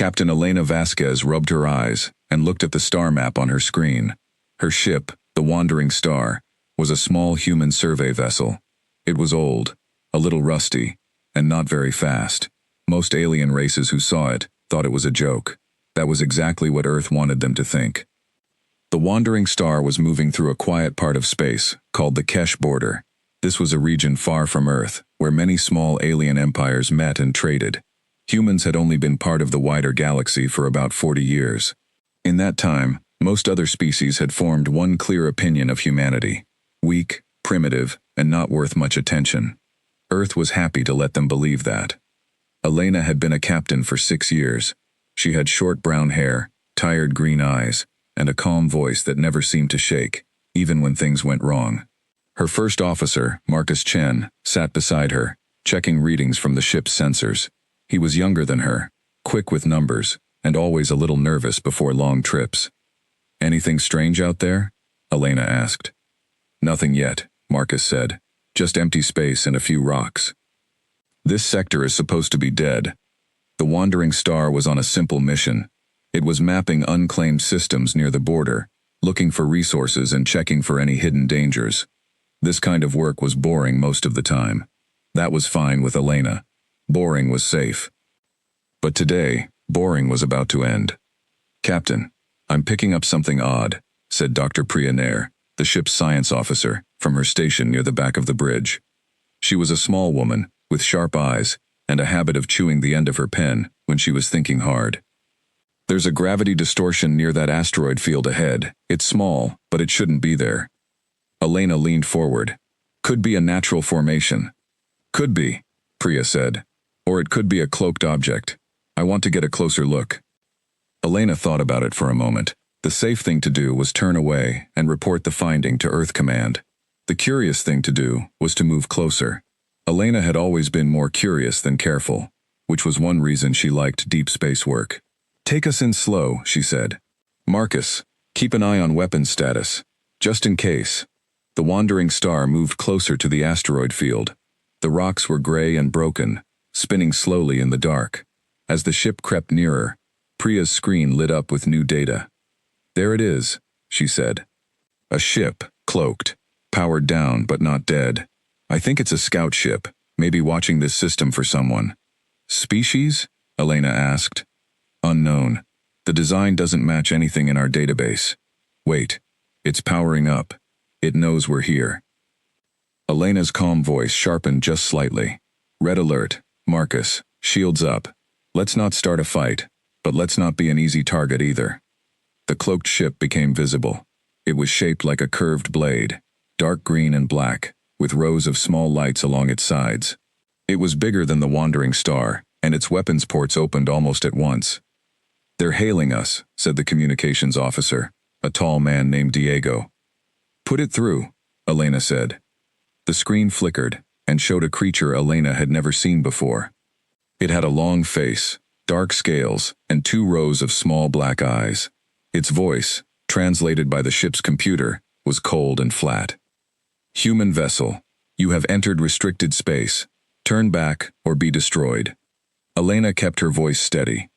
Captain Elena Vasquez rubbed her eyes and looked at the star map on her screen. Her ship, the Wandering Star, was a small human survey vessel. It was old, a little rusty, and not very fast. Most alien races who saw it thought it was a joke. That was exactly what Earth wanted them to think. The Wandering Star was moving through a quiet part of space called the Kesh Border. This was a region far from Earth, where many small alien empires met and traded. Humans had only been part of the wider galaxy for about 40 years. In that time, most other species had formed one clear opinion of humanity: weak, primitive, and not worth much attention. Earth was happy to let them believe that. Elena had been a captain for 6 years. She had short brown hair, tired green eyes, and a calm voice that never seemed to shake, even when things went wrong. Her first officer, Marcus Chen, sat beside her, checking readings from the ship's sensors. He was younger than her, quick with numbers, and always a little nervous before long trips. "Anything strange out there?" Elena asked. "Nothing yet," Marcus said. "Just empty space and a few rocks. This sector is supposed to be dead." The Wandering Star was on a simple mission. It was mapping unclaimed systems near the border, looking for resources and checking for any hidden dangers. This kind of work was boring most of the time. That was fine with Elena. Boring was safe. But today, boring was about to end. "Captain, I'm picking up something odd," said Dr. Priya Nair, the ship's science officer, from her station near the back of the bridge. She was a small woman, with sharp eyes, and a habit of chewing the end of her pen when she was thinking hard. "There's a gravity distortion near that asteroid field ahead. It's small, but it shouldn't be there." Elena leaned forward. "Could be a natural formation." "Could be," Priya said. "Or it could be a cloaked object. I want to get a closer look." Elena thought about it for a moment. The safe thing to do was turn away and report the finding to Earth Command. The curious thing to do was to move closer. Elena had always been more curious than careful, which was one reason she liked deep space work. "Take us in slow," she said. "Marcus, keep an eye on weapons status, just in case." The Wandering Star moved closer to the asteroid field. The rocks were gray and broken, spinning slowly in the dark. As the ship crept nearer, Priya's screen lit up with new data. "There it is," she said. "A ship, cloaked, powered down but not dead. I think it's a scout ship, maybe watching this system for someone." "Species?" Elena asked. "Unknown. The design doesn't match anything in our database. Wait, it's powering up. It knows we're here." Elena's calm voice sharpened just slightly. "Red alert. Marcus, shields up. Let's not start a fight, but let's not be an easy target either." The cloaked ship became visible. It was shaped like a curved blade, dark green and black, with rows of small lights along its sides. It was bigger than the Wandering Star, and its weapons ports opened almost at once. "They're hailing us," said the communications officer, a tall man named Diego. "Put it through," Elena said. The screen flickered and showed a creature Elena had never seen before. It had a long face, dark scales, and 2 rows of small black eyes. Its voice, translated by the ship's computer, was cold and flat. "Human vessel, you have entered restricted space. Turn back or be destroyed." Elena kept her voice steady.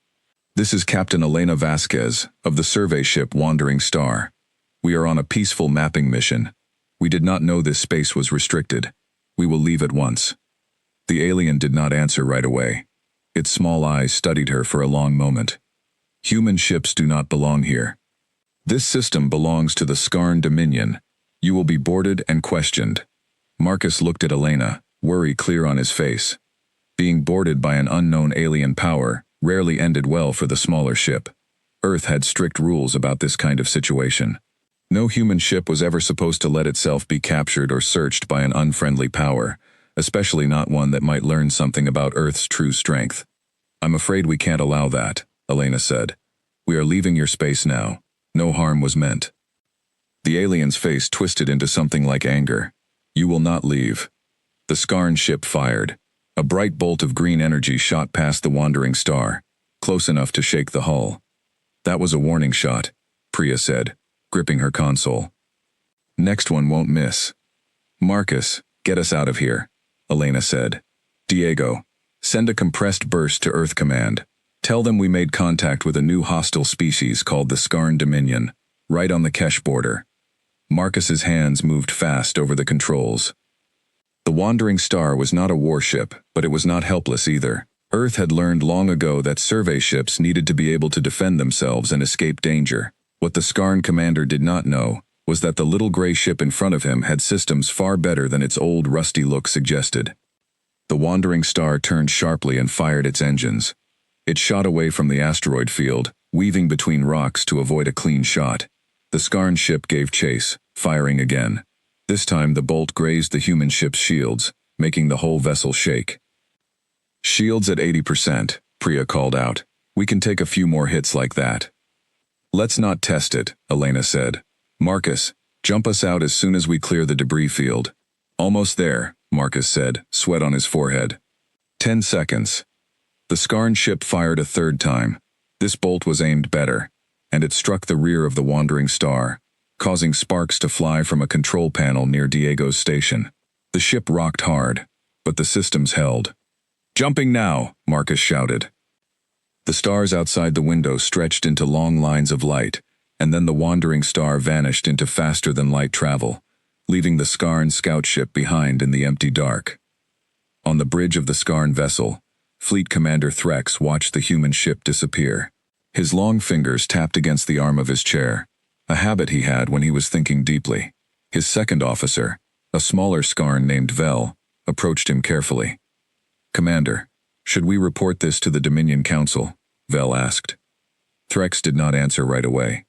"This is Captain Elena Vasquez of the survey ship Wandering Star. We are on a peaceful mapping mission. We did not know this space was restricted. We will leave at once." The alien did not answer right away. Its small eyes studied her for a long moment. "Human ships do not belong here. This system belongs to the Skarn Dominion. You will be boarded and questioned." Marcus looked at Elena, worry clear on his face. Being boarded by an unknown alien power rarely ended well for the smaller ship. Earth had strict rules about this kind of situation. No human ship was ever supposed to let itself be captured or searched by an unfriendly power, especially not one that might learn something about Earth's true strength. "I'm afraid we can't allow that," Elena said. "We are leaving your space now. No harm was meant." The alien's face twisted into something like anger. "You will not leave." The Skarn ship fired. A bright bolt of green energy shot past the Wandering Star, close enough to shake the hull. "That was a warning shot," Priya said, gripping her console. "Next one won't miss." "Marcus, get us out of here," Elena said. "Diego, send a compressed burst to Earth Command. Tell them we made contact with a new hostile species called the Skarn Dominion, right on the Kesh border. Marcus's hands moved fast over the controls. The Wandering Star was not a warship, but it was not helpless either. Earth had learned long ago that survey ships needed to be able to defend themselves and escape danger. What the Skarn commander did not know was that the little gray ship in front of him had systems far better than its old rusty look suggested. The Wandering Star turned sharply and fired its engines. It shot away from the asteroid field, weaving between rocks to avoid a clean shot. The Skarn ship gave chase, firing again. This time the bolt grazed the human ship's shields, making the whole vessel shake. "Shields at 80%, Priya called out. "We can take a few more hits like that." "Let's not test it," Elena said. "Marcus, jump us out as soon as we clear the debris field." "Almost there," Marcus said, sweat on his forehead. 10 seconds. The Skarn ship fired a third time. This bolt was aimed better, and it struck the rear of the Wandering Star, causing sparks to fly from a control panel near Diego's station. The ship rocked hard, but the systems held. "Jumping now," Marcus shouted. The stars outside the window stretched into long lines of light, and then the Wandering Star vanished into faster-than-light travel, leaving the Skarn scout ship behind in the empty dark. On the bridge of the Skarn vessel, Fleet Commander Threx watched the human ship disappear. His long fingers tapped against the arm of his chair, a habit he had when he was thinking deeply. His second officer, a smaller Skarn named Vel, approached him carefully. "Commander, should we report this to the Dominion Council?" Vel asked. Threx did not answer right away.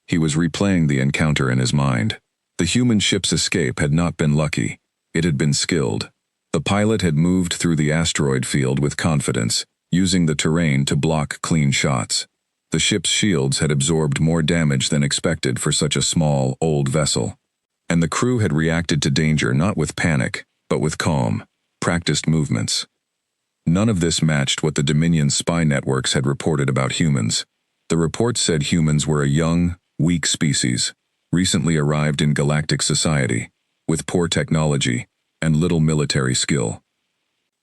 He was replaying the encounter in his mind. The human ship's escape had not been lucky. It had been skilled. The pilot had moved through the asteroid field with confidence, using the terrain to block clean shots. The ship's shields had absorbed more damage than expected for such a small, old vessel. And the crew had reacted to danger not with panic, but with calm, practiced movements. None of this matched what the Dominion's spy networks had reported about humans. The reports said humans were a young, weak species, recently arrived in galactic society, with poor technology and little military skill.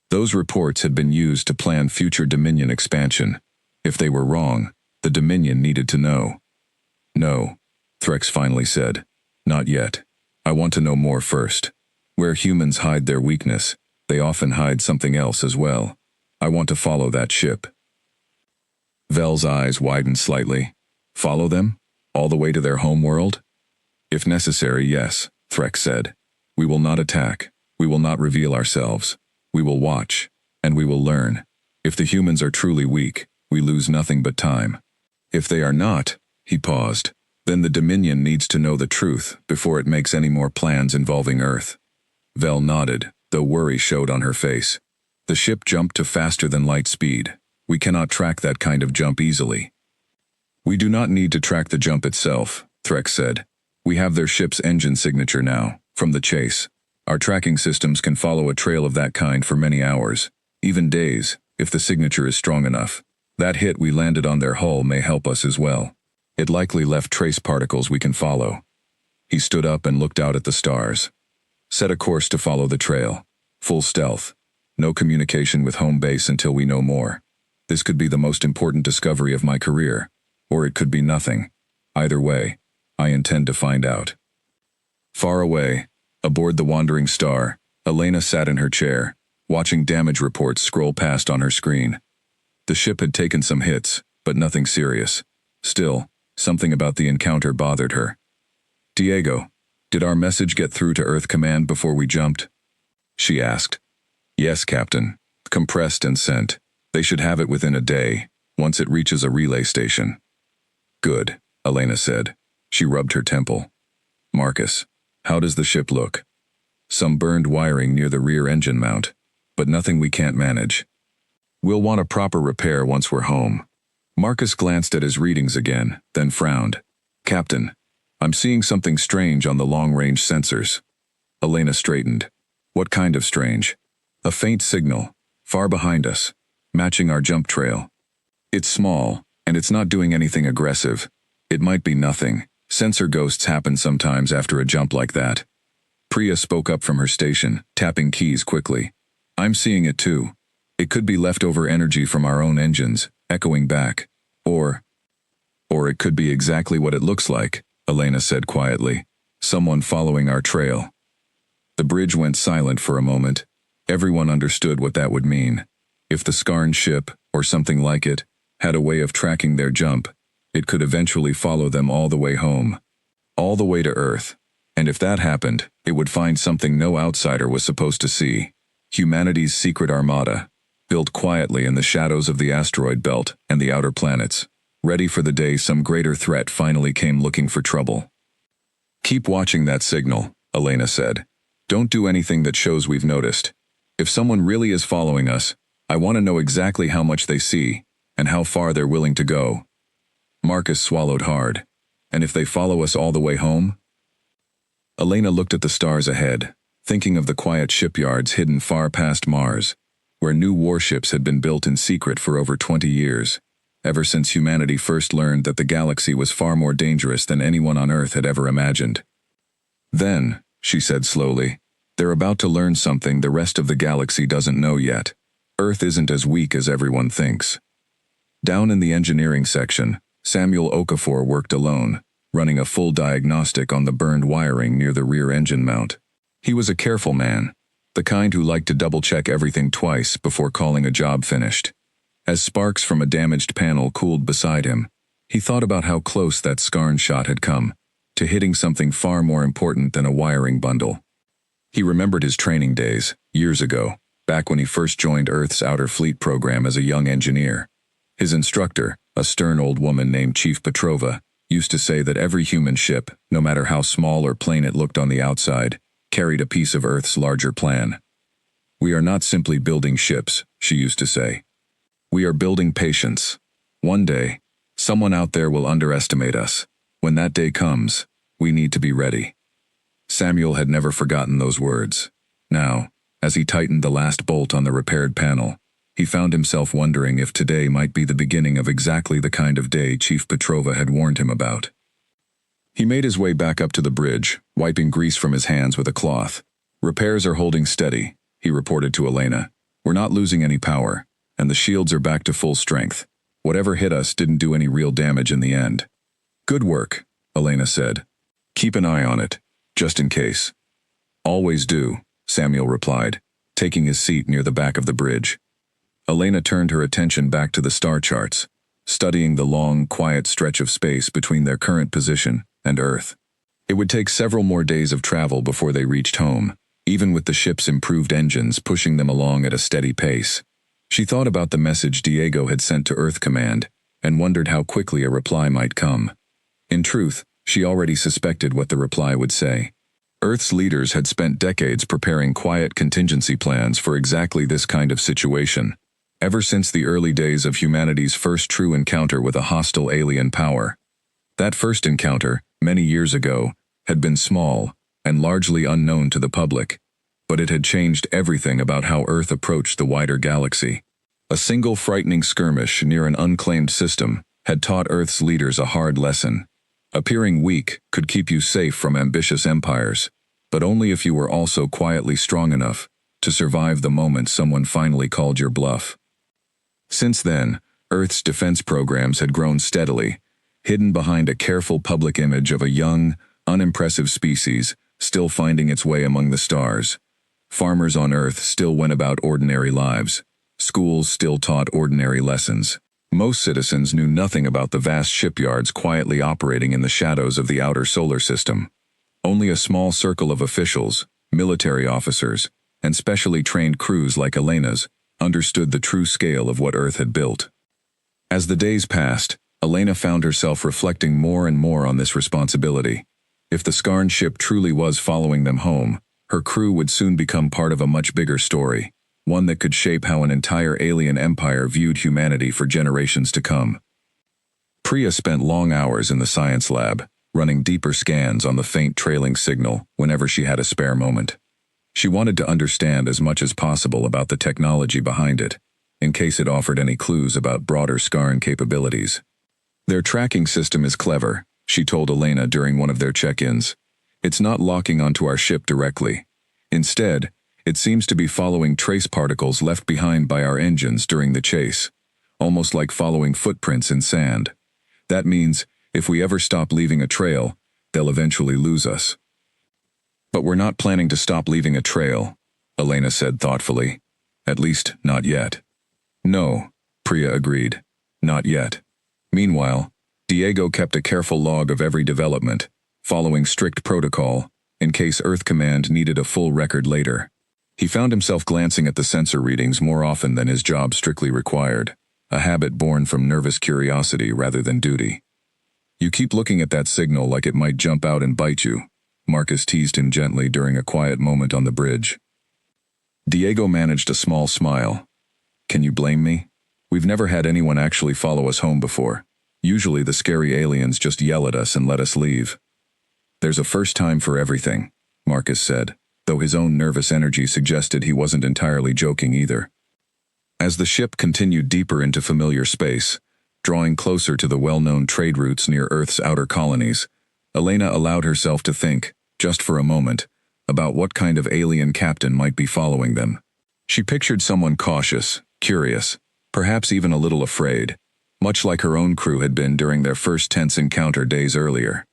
Those reports had been used to plan future Dominion expansion. If they were wrong, the Dominion needed to know. "No," Threx finally said. "Not yet. I want to know more first. Where humans hide their weakness, they often hide something else as well. I want to follow that ship." Vel's eyes widened slightly. "Follow them? All the way to their home world?" "If necessary, yes," Threx said. "We will not attack. We will not reveal ourselves. We will watch, and we will learn. If the humans are truly weak, we lose nothing but time. If they are not," he paused, "then the Dominion needs to know the truth before it makes any more plans involving Earth." Vel nodded, though worry showed on her face. "The ship jumped to faster-than-light speed. We cannot track that kind of jump easily." "We do not need to track the jump itself," Threx said. "We have their ship's engine signature now, from the chase. Our tracking systems can follow a trail of that kind for many hours, even days, if the signature is strong enough. That hit we landed on their hull may help us as well. It likely left trace particles we can follow." He stood up and looked out at the stars. "Set a course to follow the trail. Full stealth. No communication with home base until we know more. This could be the most important discovery of my career, or it could be nothing. Either way, I intend to find out." Far away, aboard the Wandering Star, Elena sat in her chair, watching damage reports scroll past on her screen. The ship had taken some hits, but nothing serious. Still, something about the encounter bothered her. "Diego, did our message get through to Earth Command before we jumped?" she asked. "Yes, Captain. Compressed and sent. They should have it within a day, once it reaches a relay station." "Good," Elena said. She rubbed her temple. "Marcus, how does the ship look?" "Some burned wiring near the rear engine mount, but nothing we can't manage. We'll want a proper repair once we're home." Marcus glanced at his readings again, then frowned. "Captain, I'm seeing something strange on the long-range sensors." Elena straightened. "What kind of strange?" "A faint signal, far behind us, matching our jump trail. It's small, and it's not doing anything aggressive. It might be nothing. Sensor ghosts happen sometimes after a jump like that." Priya spoke up from her station, tapping keys quickly. "I'm seeing it too. It could be leftover energy from our own engines, echoing back. Or it could be exactly what it looks like, Elena said quietly. Someone following our trail. The bridge went silent for a moment. Everyone understood what that would mean. If the Skarn ship, or something like it, had a way of tracking their jump, it could eventually follow them all the way home. All the way to Earth. And if that happened, it would find something no outsider was supposed to see. Humanity's secret armada, built quietly in the shadows of the asteroid belt and the outer planets, ready for the day some greater threat finally came looking for trouble. Keep watching that signal, Elena said. Don't do anything that shows we've noticed. If someone really is following us, I want to know exactly how much they see, and how far they're willing to go. Marcus swallowed hard. And if they follow us all the way home? Elena looked at the stars ahead, thinking of the quiet shipyards hidden far past Mars, where new warships had been built in secret for over 20 years, ever since humanity first learned that the galaxy was far more dangerous than anyone on Earth had ever imagined. Then, she said slowly, they're about to learn something the rest of the galaxy doesn't know yet. Earth isn't as weak as everyone thinks. Down in the engineering section, Samuel Okafor worked alone, running a full diagnostic on the burned wiring near the rear engine mount. He was a careful man, the kind who liked to double-check everything twice before calling a job finished. As sparks from a damaged panel cooled beside him, he thought about how close that Skarn shot had come, to hitting something far more important than a wiring bundle. He remembered his training days, years ago, back when he first joined Earth's Outer Fleet program as a young engineer. His instructor, a stern old woman named Chief Petrova, used to say that every human ship, no matter how small or plain it looked on the outside, carried a piece of Earth's larger plan. We are not simply building ships, she used to say. We are building patience. One day, someone out there will underestimate us. When that day comes, we need to be ready. Samuel had never forgotten those words. Now, as he tightened the last bolt on the repaired panel, he found himself wondering if today might be the beginning of exactly the kind of day Chief Petrova had warned him about. He made his way back up to the bridge, wiping grease from his hands with a cloth. Repairs are holding steady, he reported to Elena. We're not losing any power, and the shields are back to full strength. Whatever hit us didn't do any real damage in the end. Good work, Elena said. Keep an eye on it, just in case. Always do, Samuel replied, taking his seat near the back of the bridge. Elena turned her attention back to the star charts, studying the long, quiet stretch of space between their current position and Earth. It would take several more days of travel before they reached home, even with the ship's improved engines pushing them along at a steady pace. She thought about the message Diego had sent to Earth Command and wondered how quickly a reply might come. In truth, she already suspected what the reply would say. Earth's leaders had spent decades preparing quiet contingency plans for exactly this kind of situation, ever since the early days of humanity's first true encounter with a hostile alien power. That first encounter, many years ago, had been small and largely unknown to the public, but it had changed everything about how Earth approached the wider galaxy. A single frightening skirmish near an unclaimed system had taught Earth's leaders a hard lesson. Appearing weak could keep you safe from ambitious empires, but only if you were also quietly strong enough to survive the moment someone finally called your bluff. Since then, Earth's defense programs had grown steadily, hidden behind a careful public image of a young, unimpressive species still finding its way among the stars. Farmers on Earth still went about ordinary lives. Schools still taught ordinary lessons. Most citizens knew nothing about the vast shipyards quietly operating in the shadows of the outer solar system. Only a small circle of officials, military officers, and specially trained crews like Elena's understood the true scale of what Earth had built. As the days passed, Elena found herself reflecting more and more on this responsibility. If the Skarn ship truly was following them home, her crew would soon become part of a much bigger story, one that could shape how an entire alien empire viewed humanity for generations to come. Priya spent long hours in the science lab, running deeper scans on the faint trailing signal whenever she had a spare moment. She wanted to understand as much as possible about the technology behind it, in case it offered any clues about broader Skarn capabilities. Their tracking system is clever, she told Elena during one of their check-ins. It's not locking onto our ship directly. Instead, it seems to be following trace particles left behind by our engines during the chase. almost like following footprints in sand. That means, if we ever stop leaving a trail, they'll eventually lose us. But we're not planning to stop leaving a trail, Elena said thoughtfully. At least, not yet. No, Priya agreed. Not yet. Meanwhile, Diego kept a careful log of every development, following strict protocol, in case Earth Command needed a full record later. He found himself glancing at the sensor readings more often than his job strictly required, a habit born from nervous curiosity rather than duty. You keep looking at that signal like it might jump out and bite you, Marcus teased him gently during a quiet moment on the bridge. Diego managed a small smile. Can you blame me? We've never had anyone actually follow us home before. Usually the scary aliens just yell at us and let us leave. There's a first time for everything, Marcus said, though his own nervous energy suggested he wasn't entirely joking either. As the ship continued deeper into familiar space, drawing closer to the well-known trade routes near Earth's outer colonies, Elena allowed herself to think, just for a moment, about what kind of alien captain might be following them. She pictured someone cautious, curious, perhaps even a little afraid, much like her own crew had been during their first tense encounter days earlier.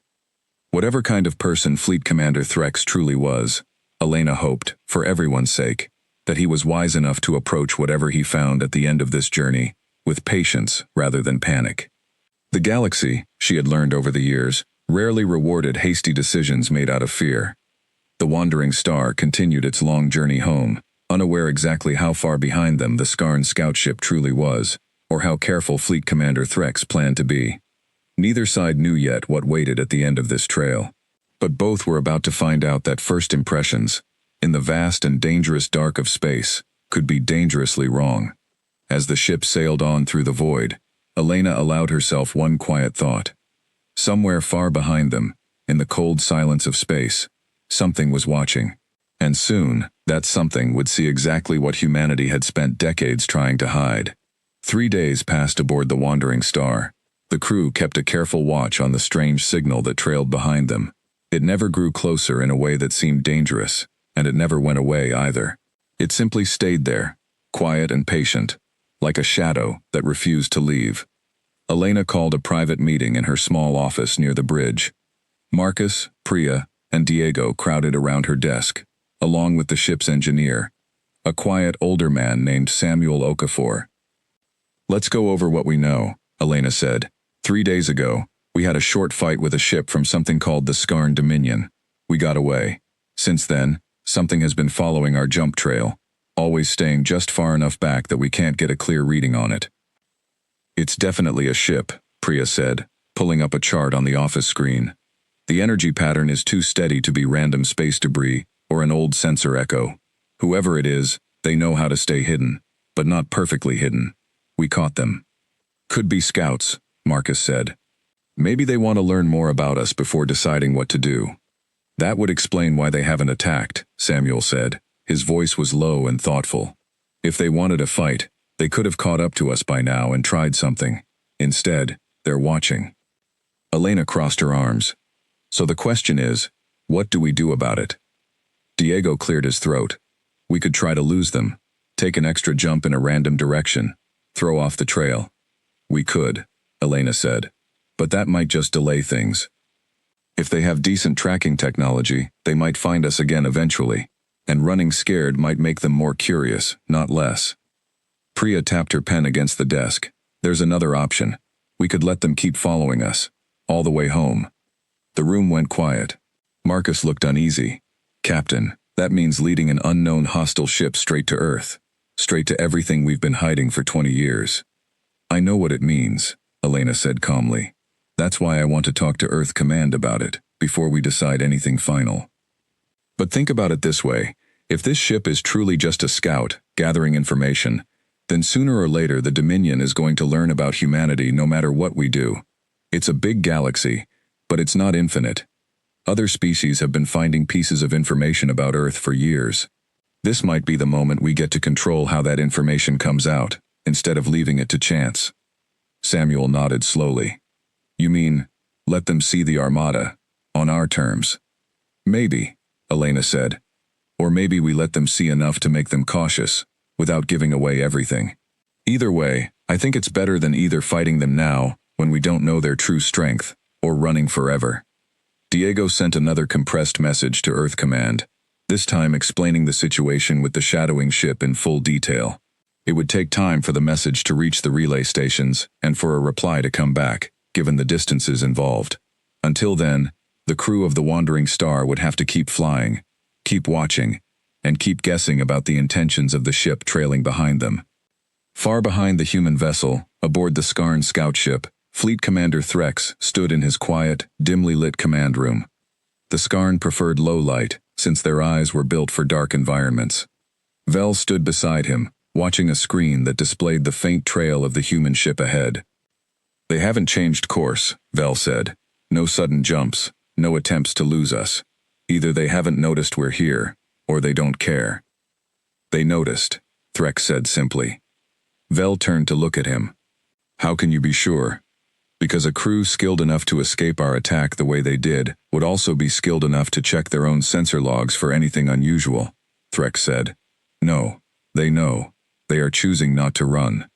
Whatever kind of person Fleet Commander Threx truly was, Elena hoped, for everyone's sake, that he was wise enough to approach whatever he found at the end of this journey with patience rather than panic. The galaxy, she had learned over the years, rarely rewarded hasty decisions made out of fear. The wandering star continued its long journey home, unaware exactly how far behind them the Skarn scout ship truly was, or how careful Fleet Commander Threx planned to be. Neither side knew yet what waited at the end of this trail, but both were about to find out that first impressions, in the vast and dangerous dark of space, could be dangerously wrong. As the ship sailed on through the void, Elena allowed herself one quiet thought. Somewhere far behind them, in the cold silence of space, something was watching. And soon, that something would see exactly what humanity had spent decades trying to hide. 3 days passed aboard the wandering star. The crew kept a careful watch on the strange signal that trailed behind them. It never grew closer in a way that seemed dangerous, and it never went away either. It simply stayed there, quiet and patient, like a shadow that refused to leave. Elena called a private meeting in her small office near the bridge. Marcus, Priya, and Diego crowded around her desk, along with the ship's engineer, a quiet older man named Samuel Okafor. Let's go over what we know, Elena said. 3 days ago, we had a short fight with a ship from something called the Skarn Dominion. We got away. Since then, something has been following our jump trail, always staying just far enough back that we can't get a clear reading on it. It's definitely a ship, Priya said, pulling up a chart on the office screen. The energy pattern is too steady to be random space debris or an old sensor echo. Whoever it is, they know how to stay hidden, but not perfectly hidden. We caught them. Could be scouts, Marcus said. Maybe they want to learn more about us before deciding what to do. That would explain why they haven't attacked, Samuel said. His voice was low and thoughtful. If they wanted a fight, they could have caught up to us by now and tried something. Instead, they're watching. Elena crossed her arms. So the question is, what do we do about it? Diego cleared his throat. We could try to lose them, take an extra jump in a random direction, throw off the trail. We could, Elena said, but that might just delay things. If they have decent tracking technology, they might find us again eventually, and running scared might make them more curious, not less. Priya tapped her pen against the desk. There's another option. We could let them keep following us, all the way home. The room went quiet. Marcus looked uneasy. Captain, that means leading an unknown hostile ship straight to Earth, straight to everything we've been hiding for 20 years. I know what it means, Elena said calmly. That's why I want to talk to Earth Command about it, before we decide anything final. But think about it this way. If this ship is truly just a scout, gathering information, then sooner or later the Dominion is going to learn about humanity no matter what we do. It's a big galaxy, but it's not infinite. Other species have been finding pieces of information about Earth for years. This might be the moment we get to control how that information comes out, instead of leaving it to chance. Samuel nodded slowly. You mean, let them see the Armada, on our terms? Maybe, Elena said. Or maybe we let them see enough to make them cautious, without giving away everything. Either way, I think it's better than either fighting them now, when we don't know their true strength, or running forever. Diego sent another compressed message to Earth Command, this time explaining the situation with the shadowing ship in full detail. It would take time for the message to reach the relay stations and for a reply to come back, given the distances involved. Until then, the crew of the Wandering Star would have to keep flying, keep watching, and keep guessing about the intentions of the ship trailing behind them. Far behind the human vessel, aboard the Skarn scout ship, Fleet Commander Threx stood in his quiet, dimly lit command room. The Skarn preferred low light, since their eyes were built for dark environments. Vel stood beside him, watching a screen that displayed the faint trail of the human ship ahead. "They haven't changed course," Vel said. "No sudden jumps, no attempts to lose us. Either they haven't noticed we're here, or they don't care." "They noticed," Threx said simply. Vel turned to look at him. "How can you be sure?" "Because a crew skilled enough to escape our attack the way they did would also be skilled enough to check their own sensor logs for anything unusual," Threx said. "No, they know. They are choosing not to run."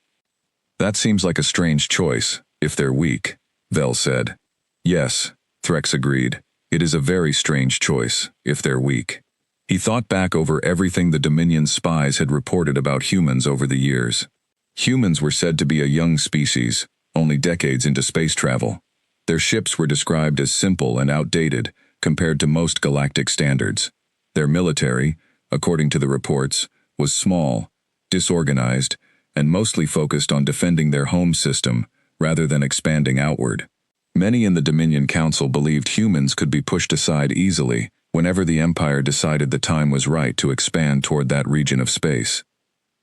"That seems like a strange choice, if they're weak," Vel said. "Yes," Threx agreed. "It is a very strange choice, if they're weak." He thought back over everything the Dominion's spies had reported about humans over the years. Humans were said to be a young species, only decades into space travel. Their ships were described as simple and outdated compared to most galactic standards. Their military, according to the reports, was small, disorganized, and mostly focused on defending their home system rather than expanding outward. Many in the Dominion Council believed humans could be pushed aside easily whenever the Empire decided the time was right to expand toward that region of space.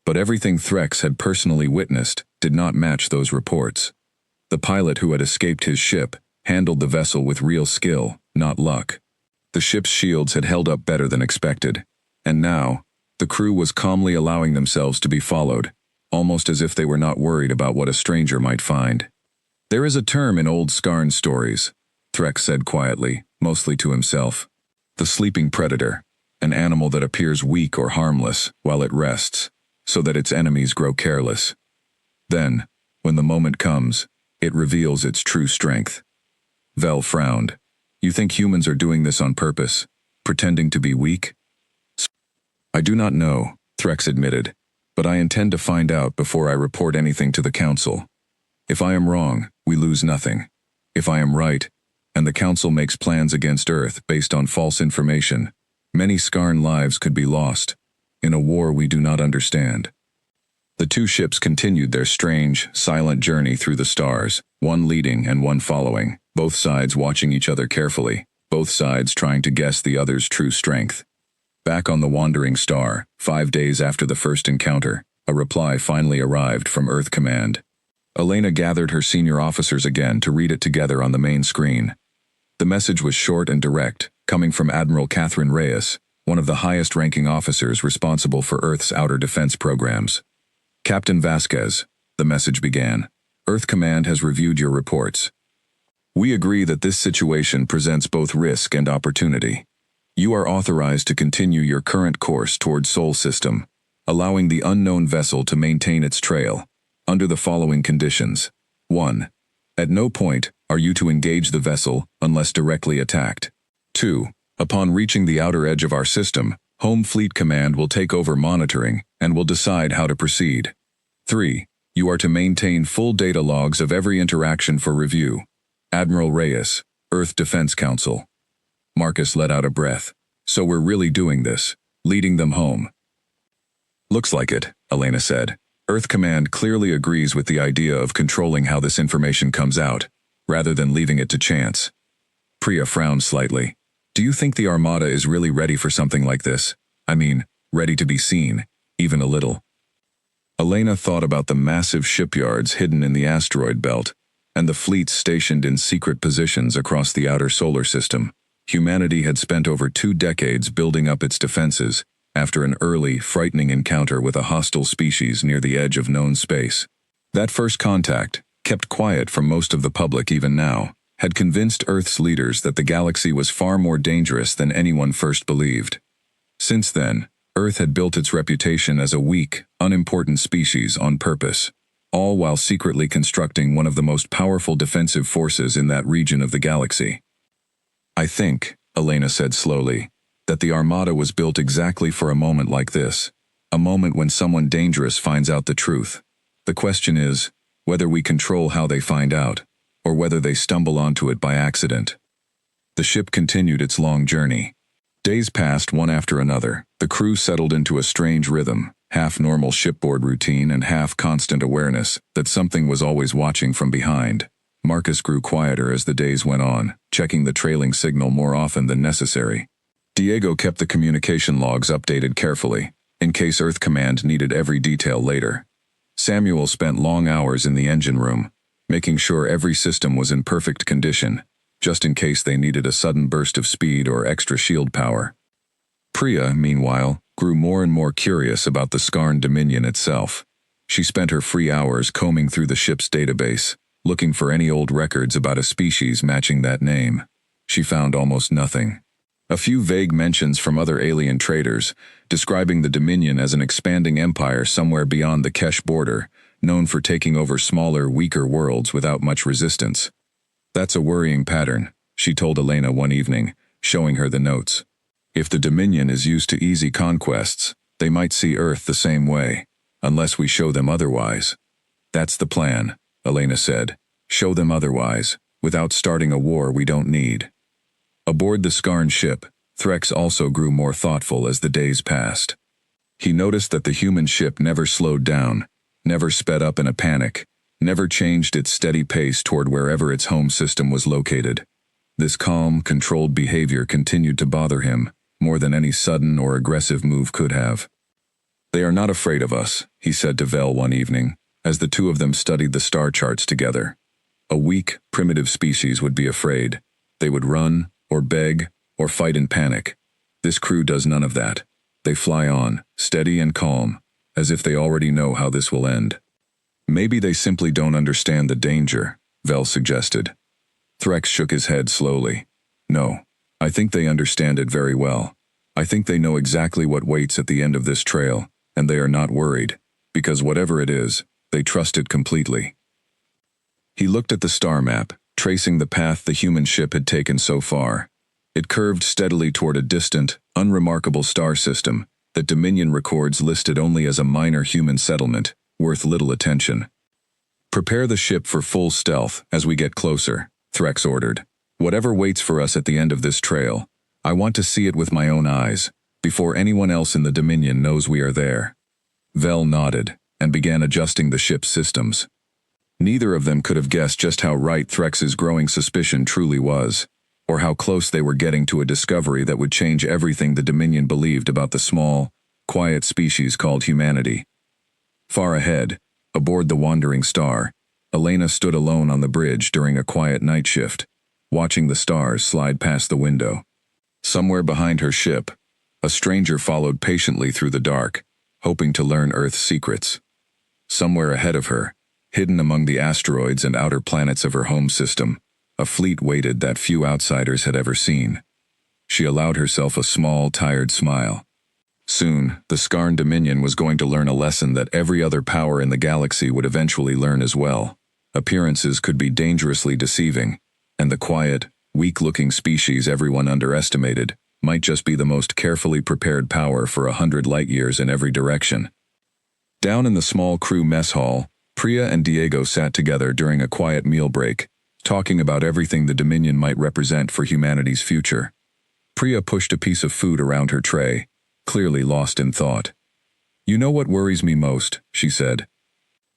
But everything Threx had personally witnessed did not match those reports. The pilot who had escaped his ship handled the vessel with real skill, not luck. The ship's shields had held up better than expected, and now, the crew was calmly allowing themselves to be followed, almost as if they were not worried about what a stranger might find. "There is a term in old Skarn stories," Threx said quietly, mostly to himself. "The sleeping predator, an animal that appears weak or harmless while it rests, so that its enemies grow careless. Then, when the moment comes, it reveals its true strength." Vel frowned. "You think humans are doing this on purpose, pretending to be weak?" "I do not know," Threx admitted, "but I intend to find out before I report anything to the Council. If I am wrong, we lose nothing. If I am right, and the Council makes plans against Earth based on false information, many Skarn lives could be lost, in a war we do not understand." The two ships continued their strange, silent journey through the stars, one leading and one following, both sides watching each other carefully, both sides trying to guess the other's true strength. Back on the Wandering Star, 5 days after the first encounter, a reply finally arrived from Earth Command. Elena gathered her senior officers again to read it together on the main screen. The message was short and direct, coming from Admiral Catherine Reyes, one of the highest-ranking officers responsible for Earth's outer defense programs. "Captain Vasquez," the message began, "Earth Command has reviewed your reports. We agree that this situation presents both risk and opportunity. You are authorized to continue your current course toward Sol System, allowing the unknown vessel to maintain its trail, under the following conditions. 1. At no point are you to engage the vessel unless directly attacked. 2. Upon reaching the outer edge of our system, Home Fleet Command will take over monitoring and will decide how to proceed. 3. You are to maintain full data logs of every interaction for review. Admiral Reyes, Earth Defense Council." Marcus let out a breath. "So we're really doing this, leading them home." "Looks like it," Elena said. "Earth Command clearly agrees with the idea of controlling how this information comes out, rather than leaving it to chance." Priya frowned slightly. "Do you think the Armada is really ready for something like this? I mean, ready to be seen, even a little?" Elena thought about the massive shipyards hidden in the asteroid belt, and the fleets stationed in secret positions across the outer solar system. Humanity had spent over 2 decades building up its defenses, after an early, frightening encounter with a hostile species near the edge of known space. That first contact, kept quiet from most of the public even now, had convinced Earth's leaders that the galaxy was far more dangerous than anyone first believed. Since then, Earth had built its reputation as a weak, unimportant species on purpose. all while secretly constructing one of the most powerful defensive forces in that region of the galaxy. I think, Elena said slowly, that the Armada was built exactly for a moment like this, a moment when someone dangerous finds out the truth. The question is, whether we control how they find out, or whether they stumble onto it by accident. The ship continued its long journey. Days passed one after another. The crew settled into a strange rhythm, half normal shipboard routine and half constant awareness that something was always watching from behind. Marcus grew quieter as the days went on, checking the trailing signal more often than necessary. Diego kept the communication logs updated carefully, in case Earth Command needed every detail later. Samuel spent long hours in the engine room, making sure every system was in perfect condition, just in case they needed a sudden burst of speed or extra shield power. Priya, meanwhile, grew more and more curious about the Skarn Dominion itself. She spent her free hours combing through the ship's database, looking for any old records about a species matching that name. She found almost nothing. A few vague mentions from other alien traders, describing the Dominion as an expanding empire somewhere beyond the Kesh border, known for taking over smaller, weaker worlds without much resistance. That's a worrying pattern, she told Elena one evening, showing her the notes. If the Dominion is used to easy conquests, they might see Earth the same way, unless we show them otherwise. That's the plan, Elena said. Show them otherwise, without starting a war we don't need. Aboard the Skarn ship, Threx also grew more thoughtful as the days passed. He noticed that the human ship never slowed down, never sped up in a panic, never changed its steady pace toward wherever its home system was located. This calm, controlled behavior continued to bother him, more than any sudden or aggressive move could have. They are not afraid of us, he said to Vel one evening, as the two of them studied the star charts together. A weak, primitive species would be afraid. They would run, or beg, or fight in panic. This crew does none of that. They fly on, steady and calm, as if they already know how this will end. Maybe they simply don't understand the danger, Vel suggested. Threx shook his head slowly. No, I think they understand it very well. I think they know exactly what waits at the end of this trail, and they are not worried, because whatever it is, they trust it completely. He looked at the star map, tracing the path the human ship had taken so far. It curved steadily toward a distant, unremarkable star system that Dominion records listed only as a minor human settlement, worth little attention. Prepare the ship for full stealth as we get closer, Threx ordered. Whatever waits for us at the end of this trail, I want to see it with my own eyes, before anyone else in the Dominion knows we are there. Vel nodded, and began adjusting the ship's systems. Neither of them could have guessed just how right Threx's growing suspicion truly was, or how close they were getting to a discovery that would change everything the Dominion believed about the small, quiet species called humanity. Far ahead, aboard the wandering star, Elena stood alone on the bridge during a quiet night shift, watching the stars slide past the window. Somewhere behind her ship, a stranger followed patiently through the dark, hoping to learn Earth's secrets. Somewhere ahead of her, hidden among the asteroids and outer planets of her home system, a fleet waited that few outsiders had ever seen. She allowed herself a small, tired smile. Soon, the Skarn Dominion was going to learn a lesson that every other power in the galaxy would eventually learn as well. Appearances could be dangerously deceiving, and the quiet, weak-looking species everyone underestimated might just be the most carefully prepared power for 100 light-years in every direction. Down in the small crew mess hall, Priya and Diego sat together during a quiet meal break, talking about everything the Dominion might represent for humanity's future. Priya pushed a piece of food around her tray, clearly lost in thought. "You know what worries me most," she said.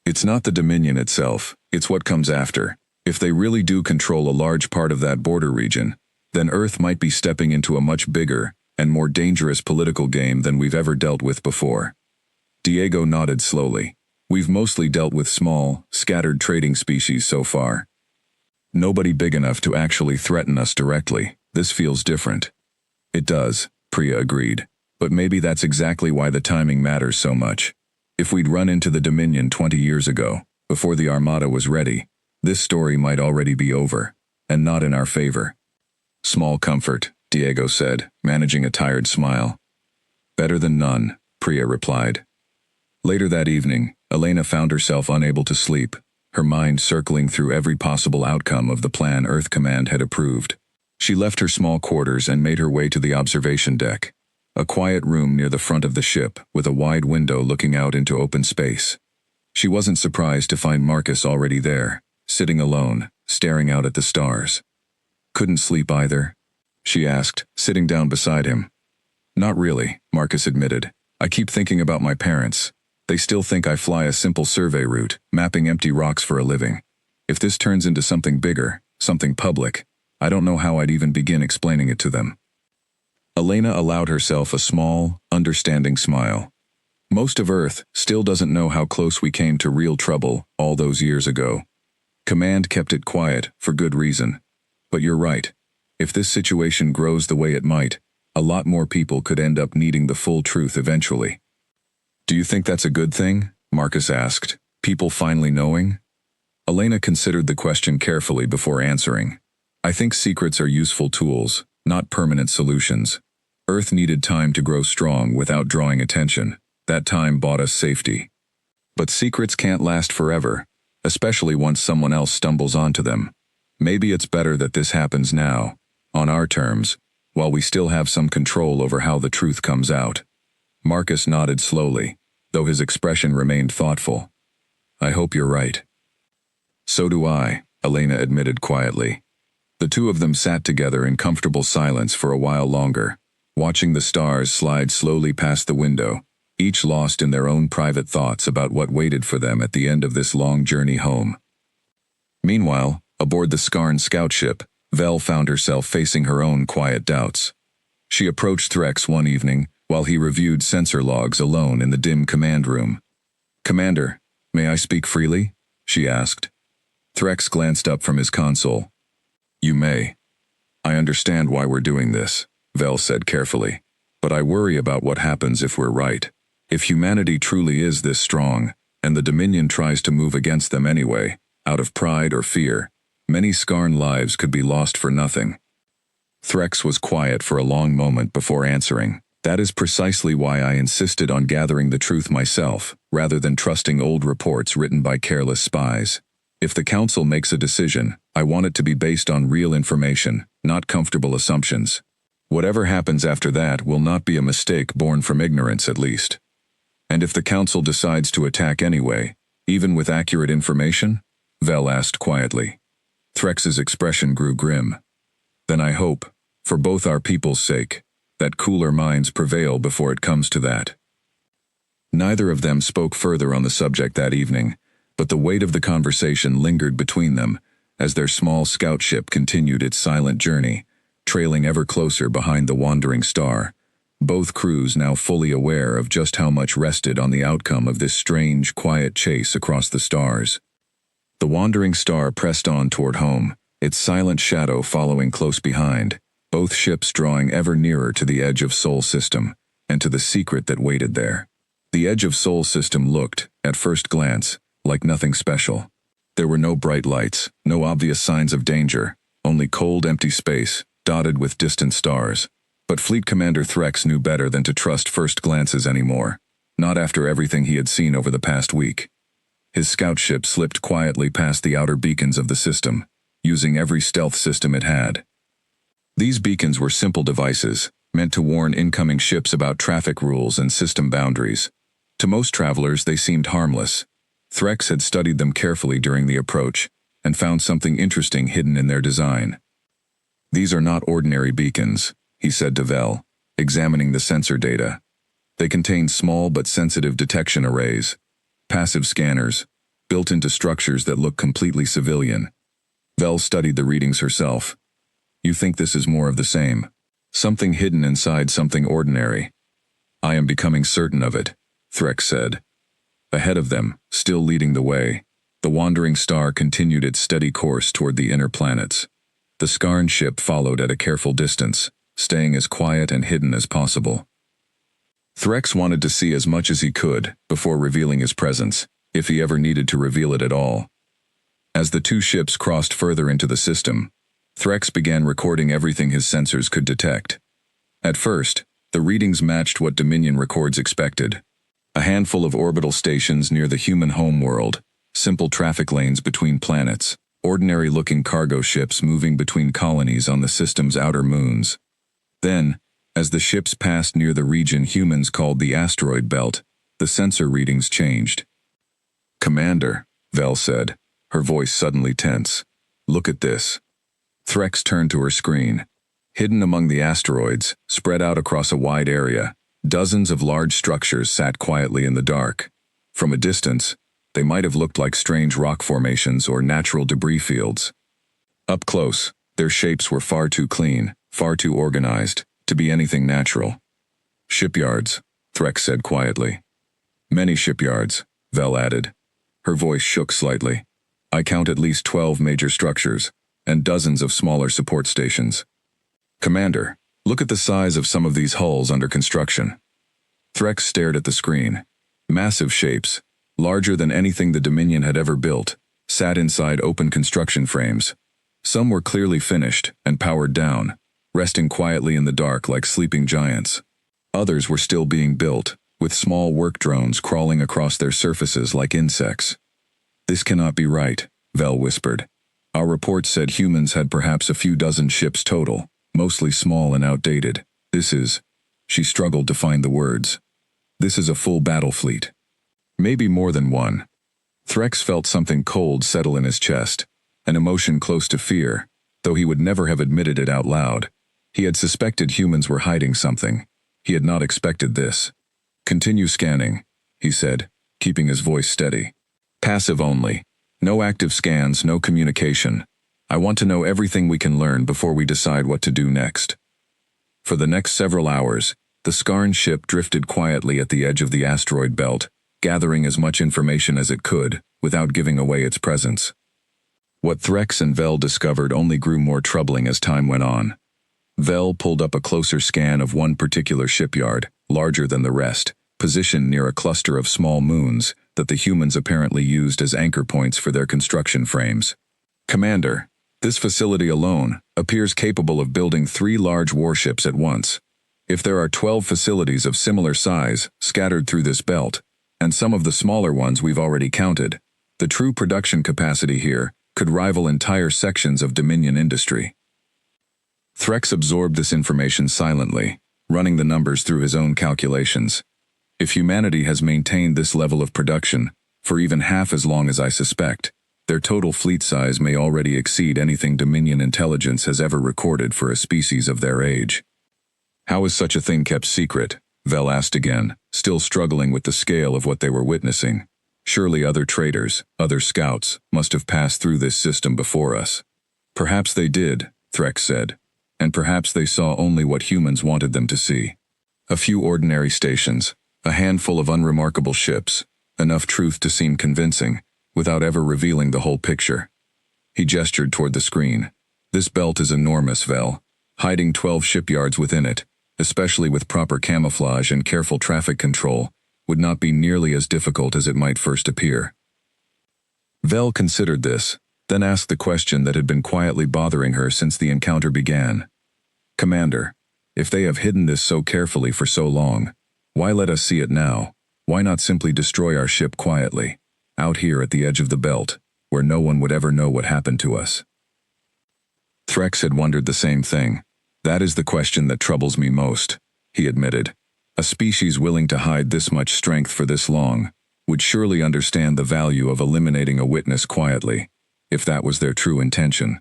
"It's not the Dominion itself, it's what comes after. If they really do control a large part of that border region, then Earth might be stepping into a much bigger and more dangerous political game than we've ever dealt with before." Diego nodded slowly. "We've mostly dealt with small, scattered trading species so far. Nobody big enough to actually threaten us directly. This feels different." "It does," Priya agreed. "But maybe that's exactly why the timing matters so much. If we'd run into the Dominion 20 years ago, before the Armada was ready, this story might already be over, and not in our favor." "Small comfort," Diego said, managing a tired smile. "Better than none," Priya replied. Later that evening, Elena found herself unable to sleep, her mind circling through every possible outcome of the plan Earth Command had approved. She left her small quarters and made her way to the observation deck, a quiet room near the front of the ship with a wide window looking out into open space. She wasn't surprised to find Marcus already there, sitting alone, staring out at the stars. "Couldn't sleep either?" she asked, sitting down beside him. "Not really," Marcus admitted. "I keep thinking about my parents. They still think I fly a simple survey route, mapping empty rocks for a living. If this turns into something bigger, something public, I don't know how I'd even begin explaining it to them." Elena allowed herself a small, understanding smile. "Most of Earth still doesn't know how close we came to real trouble all those years ago. Command kept it quiet for good reason. But you're right. If this situation grows the way it might, a lot more people could end up needing the full truth eventually." "Do you think that's a good thing?" Marcus asked. "People finally knowing?" Elena considered the question carefully before answering. "I think secrets are useful tools, not permanent solutions. Earth needed time to grow strong without drawing attention. That time bought us safety. But secrets can't last forever, especially once someone else stumbles onto them. Maybe it's better that this happens now, on our terms, while we still have some control over how the truth comes out." Marcus nodded slowly, though his expression remained thoughtful. "I hope you're right." "So do I," Elena admitted quietly. The two of them sat together in comfortable silence for a while longer, watching the stars slide slowly past the window, each lost in their own private thoughts about what waited for them at the end of this long journey home. Meanwhile, aboard the Skarn scout ship, Vel found herself facing her own quiet doubts. She approached Threx one evening while he reviewed sensor logs alone in the dim command room. "Commander, may I speak freely?" she asked. Threx glanced up from his console. "You may. I understand why we're doing this," Vel said carefully. "But I worry about what happens if we're right. If humanity truly is this strong, and the Dominion tries to move against them anyway, out of pride or fear, many Skarn lives could be lost for nothing." Threx was quiet for a long moment before answering. "That is precisely why I insisted on gathering the truth myself, rather than trusting old reports written by careless spies. If the Council makes a decision, I want it to be based on real information, not comfortable assumptions. Whatever happens after that will not be a mistake born from ignorance, at least. And if the Council decides to attack anyway, even with accurate information?" Vel asked quietly. Threx's expression grew grim. "Then I hope, for both our people's sake, that cooler minds prevail before it comes to that." Neither of them spoke further on the subject that evening, but the weight of the conversation lingered between them as their small scout ship continued its silent journey, trailing ever closer behind the wandering star, both crews now fully aware of just how much rested on the outcome of this strange, quiet chase across the stars. The wandering star pressed on toward home, its silent shadow following close behind, both ships drawing ever nearer to the edge of Sol System, and to the secret that waited there. The edge of Sol System looked, at first glance, like nothing special. There were no bright lights, no obvious signs of danger, only cold, empty space, dotted with distant stars. But Fleet Commander Threx knew better than to trust first glances anymore, not after everything he had seen over the past week. His scout ship slipped quietly past the outer beacons of the system, using every stealth system it had. These beacons were simple devices, meant to warn incoming ships about traffic rules and system boundaries. To most travelers, they seemed harmless. Threx had studied them carefully during the approach, and found something interesting hidden in their design. "These are not ordinary beacons," he said to Vel, examining the sensor data. "They contain small but sensitive detection arrays, passive scanners, built into structures that look completely civilian." Vel studied the readings herself. "You think this is more of the same? Something hidden inside something ordinary?" "I am becoming certain of it," Threx said. Ahead of them, still leading the way, the wandering star continued its steady course toward the inner planets. The Skarn ship followed at a careful distance, staying as quiet and hidden as possible. Threx wanted to see as much as he could before revealing his presence, if he ever needed to reveal it at all. As the two ships crossed further into the system, Threx began recording everything his sensors could detect. At first, the readings matched what Dominion records expected. A handful of orbital stations near the human homeworld, simple traffic lanes between planets, ordinary-looking cargo ships moving between colonies on the system's outer moons. Then, as the ships passed near the region humans called the asteroid belt, the sensor readings changed. "Commander," Vel said, her voice suddenly tense. "Look at this." Threx turned to her screen. Hidden among the asteroids, spread out across a wide area, dozens of large structures sat quietly in the dark. From a distance, they might have looked like strange rock formations or natural debris fields. Up close, their shapes were far too clean, far too organized, to be anything natural. "Shipyards," Threx said quietly. "Many shipyards," Vel added. Her voice shook slightly. "I count at least 12 major structures, and dozens of smaller support stations. Commander, look at the size of some of these hulls under construction." Threx stared at the screen. Massive shapes, larger than anything the Dominion had ever built, sat inside open construction frames. Some were clearly finished and powered down, resting quietly in the dark like sleeping giants. Others were still being built, with small work drones crawling across their surfaces like insects. "This cannot be right," Vel whispered. "Our report said humans had perhaps a few dozen ships total, mostly small and outdated. This is..." She struggled to find the words. "This is a full battle fleet. Maybe more than one." Threx felt something cold settle in his chest, an emotion close to fear, though he would never have admitted it out loud. He had suspected humans were hiding something. He had not expected this. "Continue scanning," he said, keeping his voice steady. "Passive only. No active scans, no communication. I want to know everything we can learn before we decide what to do next." For the next several hours, the Skarn ship drifted quietly at the edge of the asteroid belt, gathering as much information as it could, without giving away its presence. What Threx and Vel discovered only grew more troubling as time went on. Vel pulled up a closer scan of one particular shipyard, larger than the rest, positioned near a cluster of small moons that the humans apparently used as anchor points for their construction frames. "Commander, this facility alone appears capable of building 3 large warships at once. If there are 12 facilities of similar size scattered through this belt, and some of the smaller ones we've already counted, the true production capacity here could rival entire sections of Dominion industry." Threx absorbed this information silently, running the numbers through his own calculations. "If humanity has maintained this level of production for even half as long as I suspect, their total fleet size may already exceed anything Dominion intelligence has ever recorded for a species of their age." "How is such a thing kept secret?" Vel asked again, still struggling with the scale of what they were witnessing. "Surely other traders, other scouts, must have passed through this system before us." "Perhaps they did," Threx said, "and perhaps they saw only what humans wanted them to see. A few ordinary stations, a handful of unremarkable ships, enough truth to seem convincing, without ever revealing the whole picture." He gestured toward the screen. "This belt is enormous, Vel. Hiding 12 shipyards within it, especially with proper camouflage and careful traffic control, would not be nearly as difficult as it might first appear." Vel considered this, then asked the question that had been quietly bothering her since the encounter began. "Commander, if they have hidden this so carefully for so long, why let us see it now? Why not simply destroy our ship quietly, out here at the edge of the belt, where no one would ever know what happened to us?" Threx had wondered the same thing. "That is the question that troubles me most," he admitted. "A species willing to hide this much strength for this long would surely understand the value of eliminating a witness quietly, if that was their true intention.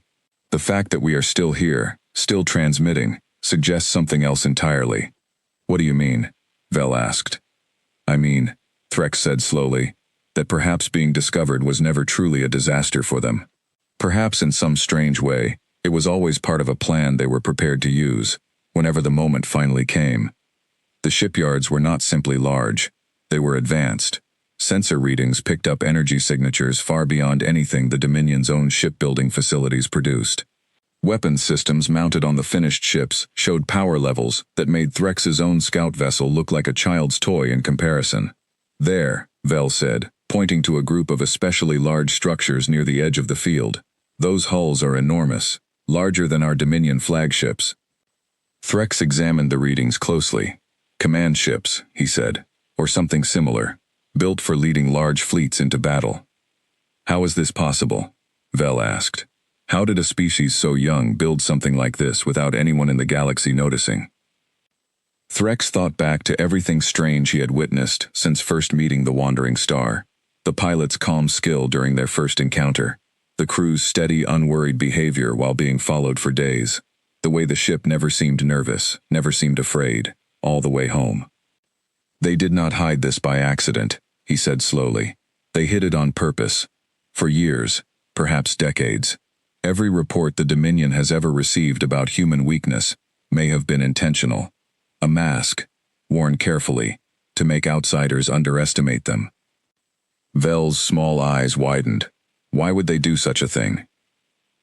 The fact that we are still here, still transmitting, suggests something else entirely." "What do you mean?" Vel asked. "I mean," Threx said slowly, "that perhaps being discovered was never truly a disaster for them. Perhaps in some strange way, it was always part of a plan they were prepared to use, whenever the moment finally came. The shipyards were not simply large, they were advanced. Sensor readings picked up energy signatures far beyond anything the Dominion's own shipbuilding facilities produced. Weapons systems mounted on the finished ships showed power levels that made Threx's own scout vessel look like a child's toy in comparison. "There," Vel said, pointing to a group of especially large structures near the edge of the field. "Those hulls are enormous, larger than our Dominion flagships." Threx examined the readings closely. "Command ships," he said. or something similar, built for leading large fleets into battle. How is this possible? Vel asked. How did a species so young build something like this without anyone in the galaxy noticing? Threx thought back to everything strange he had witnessed since first meeting the wandering star. The pilot's calm skill during their first encounter, the crew's steady, unworried behavior while being followed for days, the way the ship never seemed nervous, never seemed afraid, all the way home. They did not hide this by accident, he said slowly. They hid it on purpose. For years, perhaps decades. Every report the Dominion has ever received about human weakness may have been intentional. A mask, worn carefully, to make outsiders underestimate them. Vel's small eyes widened. Why would they do such a thing?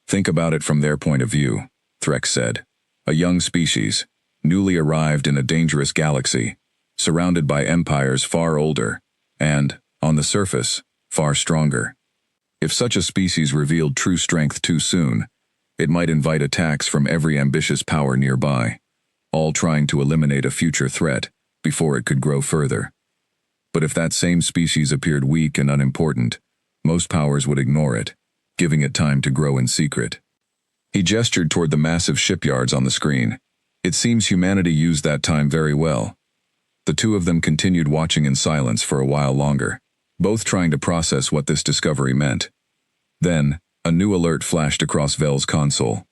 Think about it from their point of view, Threx said. A young species, newly arrived in a dangerous galaxy, surrounded by empires far older, and, on the surface, far stronger. If such a species revealed true strength too soon, it might invite attacks from every ambitious power nearby, all trying to eliminate a future threat before it could grow further. But if that same species appeared weak and unimportant, most powers would ignore it, giving it time to grow in secret. He gestured toward the massive shipyards on the screen. It seems humanity used that time very well. The two of them continued watching in silence for a while longer, both trying to process what this discovery meant. Then, a new alert flashed across Vel's console.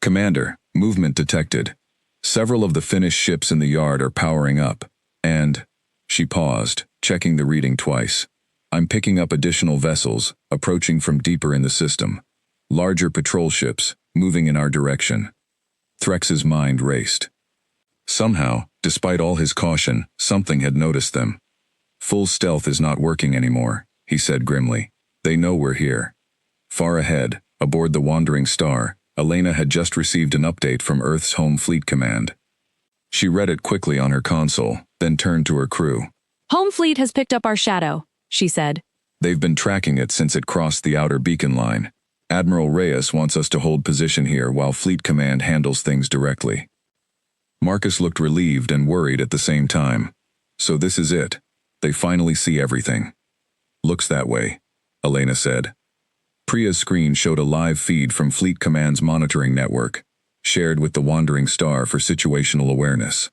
Commander, movement detected. Several of the Finnish ships in the yard are powering up, and... She paused, checking the reading twice. I'm picking up additional vessels, approaching from deeper in the system. Larger patrol ships, moving in our direction. Threx's mind raced. Somehow, despite all his caution, something had noticed them. Full stealth is not working anymore, he said grimly. They know we're here. Far ahead, aboard the Wandering Star, Elena had just received an update from Earth's Home Fleet Command. She read it quickly on her console, then turned to her crew. Home Fleet has picked up our shadow, she said. They've been tracking it since it crossed the outer beacon line. Admiral Reyes wants us to hold position here while Fleet Command handles things directly. Marcus looked relieved and worried at the same time. So this is it. They finally see everything. Looks that way, Elena said. Priya's screen showed a live feed from Fleet Command's monitoring network, shared with the Wandering Star for situational awareness.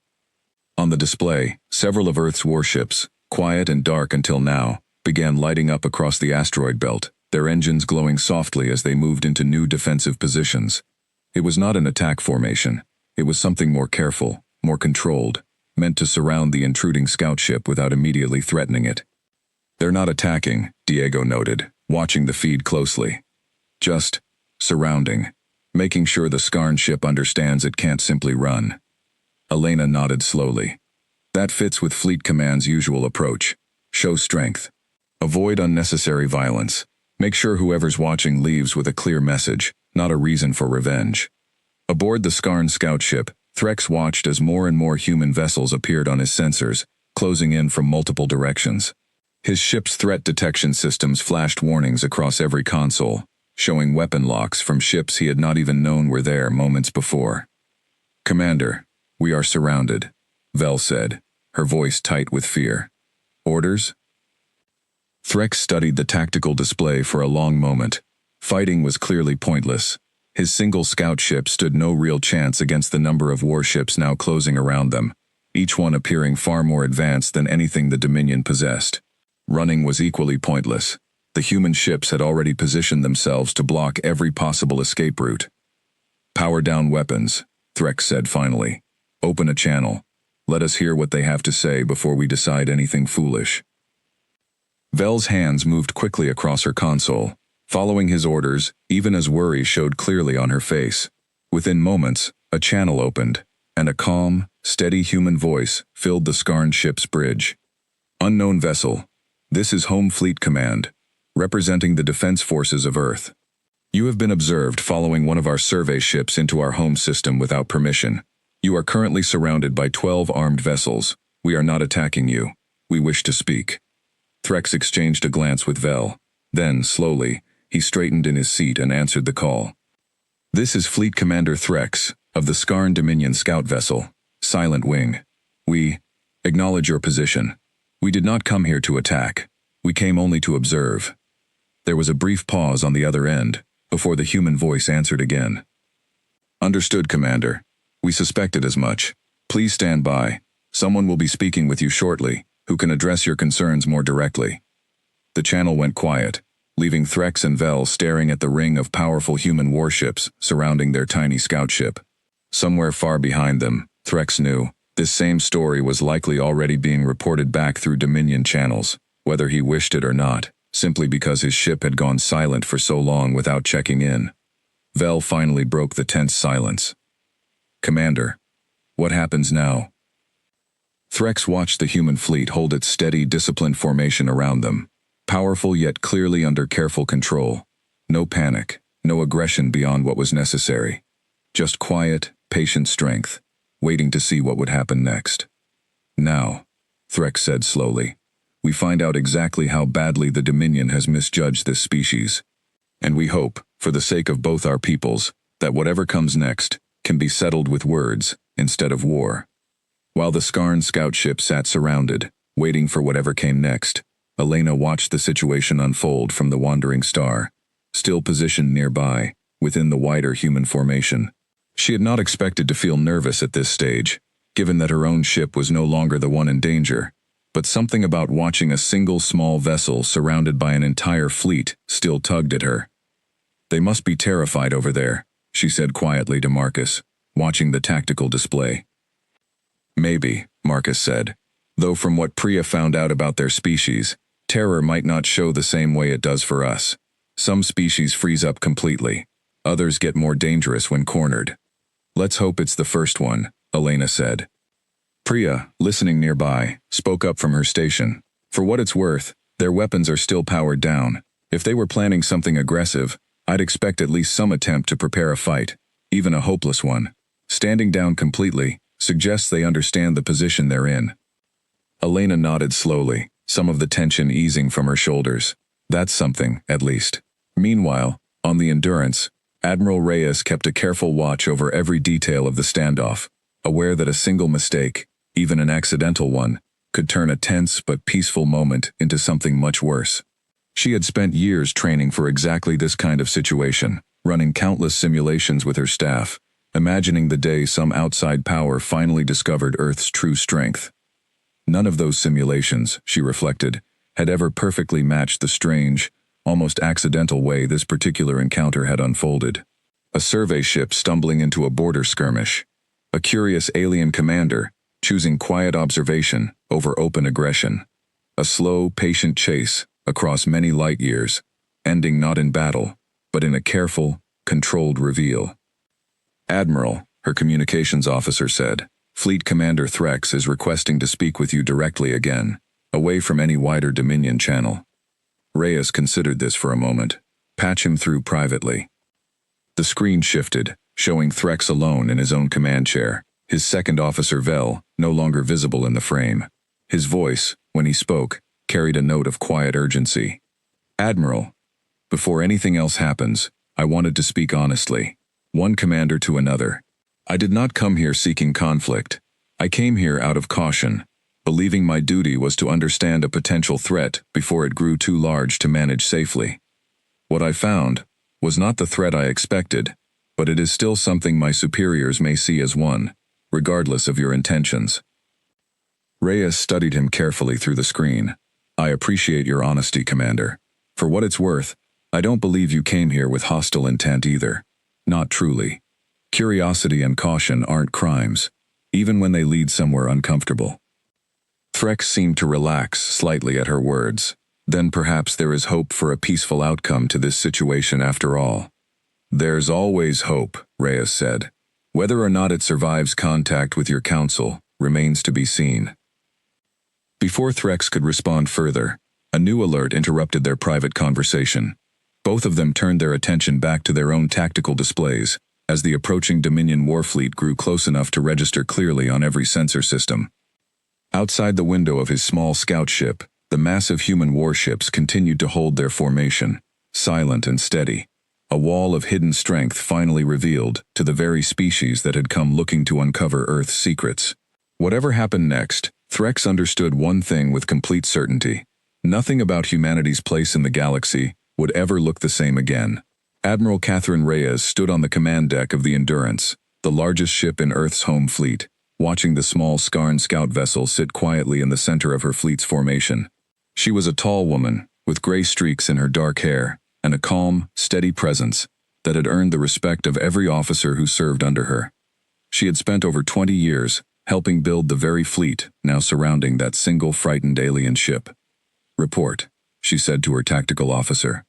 On the display, several of Earth's warships, quiet and dark until now, began lighting up across the asteroid belt, their engines glowing softly as they moved into new defensive positions. It was not an attack formation. It was something more careful, more controlled, meant to surround the intruding scout ship without immediately threatening it. They're not attacking, Diego noted, watching the feed closely. Just surrounding, making sure the Skarn ship understands it can't simply run. Elena nodded slowly. That fits with Fleet Command's usual approach. Show strength. Avoid unnecessary violence. Make sure whoever's watching leaves with a clear message, not a reason for revenge. Aboard the Skarn scout ship, Threx watched as more and more human vessels appeared on his sensors, closing in from multiple directions. His ship's threat detection systems flashed warnings across every console, showing weapon locks from ships he had not even known were there moments before. Commander, we are surrounded, Vel said, her voice tight with fear. Orders? Threx studied the tactical display for a long moment. Fighting was clearly pointless. His single scout ship stood no real chance against the number of warships now closing around them, each one appearing far more advanced than anything the Dominion possessed. Running was equally pointless. The human ships had already positioned themselves to block every possible escape route. Power down weapons, Threx said finally. Open a channel. Let us hear what they have to say before we decide anything foolish. Vel's hands moved quickly across her console, following his orders, even as worry showed clearly on her face. Within moments, a channel opened, and a calm, steady human voice filled the Skarn ship's bridge. Unknown vessel. This is Home Fleet Command, representing the defense forces of Earth. You have been observed following one of our survey ships into our home system without permission. You are currently surrounded by 12 armed vessels. We are not attacking you. We wish to speak. Threx exchanged a glance with Vel. Then, slowly, he straightened in his seat and answered the call. This is Fleet Commander Threx, of the Skarn Dominion scout vessel, Silent Wing. Acknowledge your position. We did not come here to attack. We came only to observe. There was a brief pause on the other end, before the human voice answered again. Understood, Commander. We suspected as much. Please stand by. Someone will be speaking with you shortly, who can address your concerns more directly. The channel went quiet, leaving Threx and Vel staring at the ring of powerful human warships surrounding their tiny scout ship. Somewhere far behind them, Threx knew, this same story was likely already being reported back through Dominion channels, whether he wished it or not, simply because his ship had gone silent for so long without checking in. Vel finally broke the tense silence. Commander, what happens now? Threx watched the human fleet hold its steady, disciplined formation around them, powerful yet clearly under careful control. No panic, no aggression beyond what was necessary. Just quiet, patient strength, waiting to see what would happen next. Now, Threx said slowly, we find out exactly how badly the Dominion has misjudged this species. And we hope, for the sake of both our peoples, that whatever comes next can be settled with words instead of war. While the Skarn scout ship sat surrounded, waiting for whatever came next, Elena watched the situation unfold from the wandering star, still positioned nearby, within the wider human formation. She had not expected to feel nervous at this stage, given that her own ship was no longer the one in danger, but something about watching a single small vessel surrounded by an entire fleet still tugged at her. They must be terrified over there, she said quietly to Marcus, watching the tactical display. Maybe, Marcus said, though from what Priya found out about their species, terror might not show the same way it does for us. Some species freeze up completely. Others get more dangerous when cornered. Let's hope it's the first one, Elena said. Priya, listening nearby, spoke up from her station. For what it's worth, their weapons are still powered down. If they were planning something aggressive, I'd expect at least some attempt to prepare a fight, even a hopeless one. Standing down completely suggests they understand the position they're in. Elena nodded slowly, some of the tension easing from her shoulders. That's something, at least. Meanwhile, on the Endurance, Admiral Reyes kept a careful watch over every detail of the standoff, aware that a single mistake, even an accidental one, could turn a tense but peaceful moment into something much worse. She had spent years training for exactly this kind of situation, running countless simulations with her staff, imagining the day some outside power finally discovered Earth's true strength. None of those simulations, she reflected, had ever perfectly matched the strange, almost accidental way this particular encounter had unfolded. A survey ship stumbling into a border skirmish. A curious alien commander, choosing quiet observation over open aggression. A slow, patient chase across many light years, ending not in battle, but in a careful, controlled reveal. Admiral, her communications officer said, Fleet Commander Threx is requesting to speak with you directly again, away from any wider Dominion channel. Reyes considered this for a moment. Patch him through privately. The screen shifted, showing Threx alone in his own command chair, his second officer Vel no longer visible in the frame. His voice, when he spoke, carried a note of quiet urgency. Admiral, before anything else happens, I wanted to speak honestly. One commander to another. I did not come here seeking conflict. I came here out of caution, believing my duty was to understand a potential threat before it grew too large to manage safely. What I found was not the threat I expected, but it is still something my superiors may see as one, regardless of your intentions. Reyes studied him carefully through the screen. I appreciate your honesty, Commander. For what it's worth, I don't believe you came here with hostile intent either. Not truly. Curiosity and caution aren't crimes, even when they lead somewhere uncomfortable. Threx seemed to relax slightly at her words. Then perhaps there is hope for a peaceful outcome to this situation after all. There's always hope, Reyes said. Whether or not it survives contact with your council remains to be seen. Before Threx could respond further, a new alert interrupted their private conversation. Both of them turned their attention back to their own tactical displays, as the approaching Dominion warfleet grew close enough to register clearly on every sensor system. Outside the window of his small scout ship, the massive human warships continued to hold their formation, silent and steady. A wall of hidden strength finally revealed to the very species that had come looking to uncover Earth's secrets. Whatever happened next, Threx understood one thing with complete certainty. Nothing about humanity's place in the galaxy would ever look the same again. Admiral Catherine Reyes stood on the command deck of the Endurance, the largest ship in Earth's home fleet, watching the small Skarn scout vessel sit quietly in the center of her fleet's formation. She was a tall woman, with gray streaks in her dark hair, and a calm, steady presence that had earned the respect of every officer who served under her. She had spent over 20 years helping build the very fleet now surrounding that single frightened alien ship. "Report," she said to her tactical officer.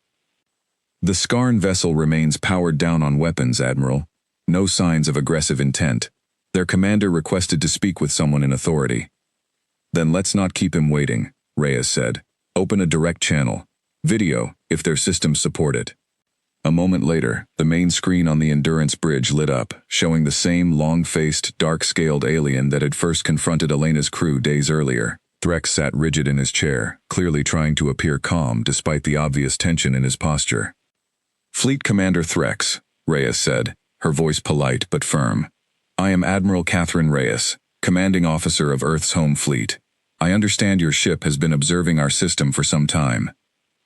"The Skarn vessel remains powered down on weapons, Admiral. No signs of aggressive intent. Their commander requested to speak with someone in authority." "Then let's not keep him waiting," Reyes said. "Open a direct channel. Video, if their systems support it." A moment later, the main screen on the Endurance bridge lit up, showing the same long-faced, dark-scaled alien that had first confronted Elena's crew days earlier. Threx sat rigid in his chair, clearly trying to appear calm despite the obvious tension in his posture. "Fleet Commander Threx," Reyes said, her voice polite but firm. "I am Admiral Catherine Reyes, commanding officer of Earth's home fleet. I understand your ship has been observing our system for some time."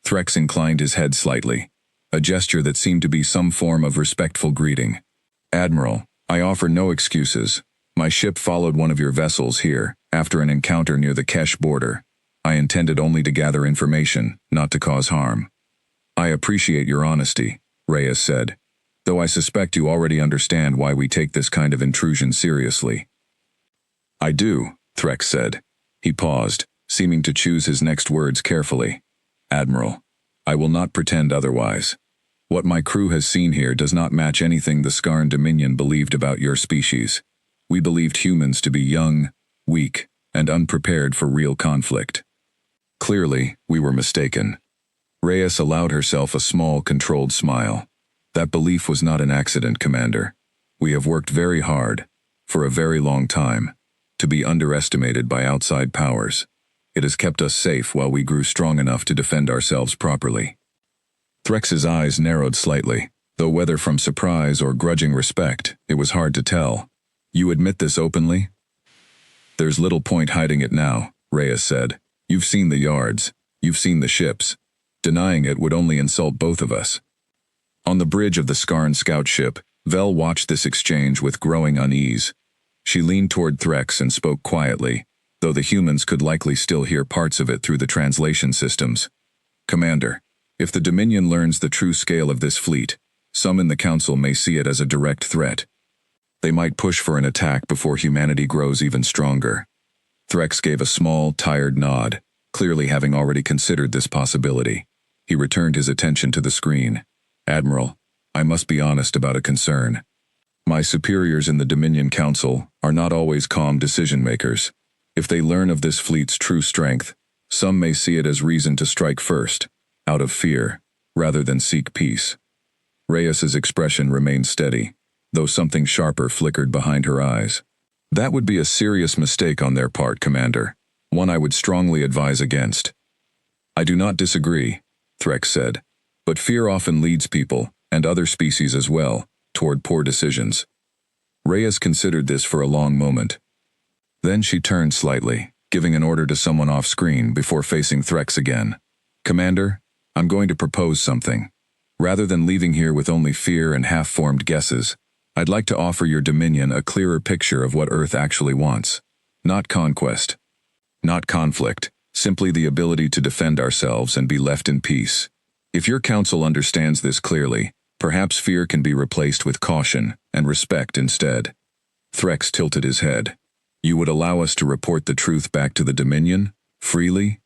Threx inclined his head slightly, a gesture that seemed to be some form of respectful greeting. "Admiral, I offer no excuses. My ship followed one of your vessels here, after an encounter near the Kesh border. I intended only to gather information, not to cause harm." "I appreciate your honesty," Reyes said, "though I suspect you already understand why we take this kind of intrusion seriously." "I do," Threx said. He paused, seeming to choose his next words carefully. "Admiral, I will not pretend otherwise. What my crew has seen here does not match anything the Skarn Dominion believed about your species. We believed humans to be young, weak, and unprepared for real conflict. Clearly, we were mistaken." Reyes allowed herself a small, controlled smile. "That belief was not an accident, Commander. We have worked very hard, for a very long time, to be underestimated by outside powers. It has kept us safe while we grew strong enough to defend ourselves properly." Threx's eyes narrowed slightly, though whether from surprise or grudging respect, it was hard to tell. "You admit this openly?" "There's little point hiding it now," Reyes said. "You've seen the yards. You've seen the ships. Denying it would only insult both of us." On the bridge of the Skarn scout ship, Vel watched this exchange with growing unease. She leaned toward Threx and spoke quietly, though the humans could likely still hear parts of it through the translation systems. "Commander, if the Dominion learns the true scale of this fleet, some in the Council may see it as a direct threat. They might push for an attack before humanity grows even stronger." Threx gave a small, tired nod, clearly having already considered this possibility. He returned his attention to the screen. "Admiral, I must be honest about a concern. My superiors in the Dominion Council are not always calm decision-makers. If they learn of this fleet's true strength, some may see it as reason to strike first, out of fear, rather than seek peace." Reyes's expression remained steady, though something sharper flickered behind her eyes. "That would be a serious mistake on their part, Commander, one I would strongly advise against." "I do not disagree," Threx said, "but fear often leads people, and other species as well, toward poor decisions." Reyes considered this for a long moment. Then she turned slightly, giving an order to someone off-screen before facing Threx again. "Commander, I'm going to propose something. Rather than leaving here with only fear and half-formed guesses, I'd like to offer your Dominion a clearer picture of what Earth actually wants. Not conquest. Not conflict. Simply the ability to defend ourselves and be left in peace. If your council understands this clearly, perhaps fear can be replaced with caution and respect instead." Threx tilted his head. "You would allow us to report the truth back to the Dominion? Freely?"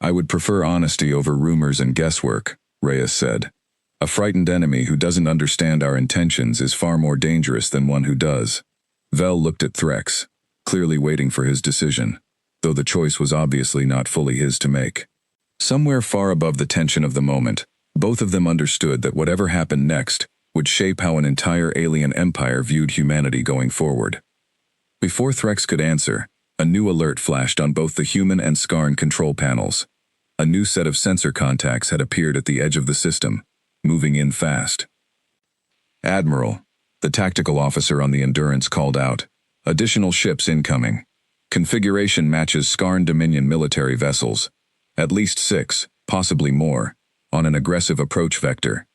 "I would prefer honesty over rumors and guesswork," Reyes said. "A frightened enemy who doesn't understand our intentions is far more dangerous than one who does." Vel looked at Threx, clearly waiting for his decision, though the choice was obviously not fully his to make. Somewhere far above the tension of the moment, both of them understood that whatever happened next would shape how an entire alien empire viewed humanity going forward. Before Threx could answer, a new alert flashed on both the human and Skarn control panels. A new set of sensor contacts had appeared at the edge of the system, moving in fast. "Admiral," the tactical officer on the Endurance called out, "additional ships incoming. Configuration matches Skarn Dominion military vessels. At least 6, possibly more, on an aggressive approach vector.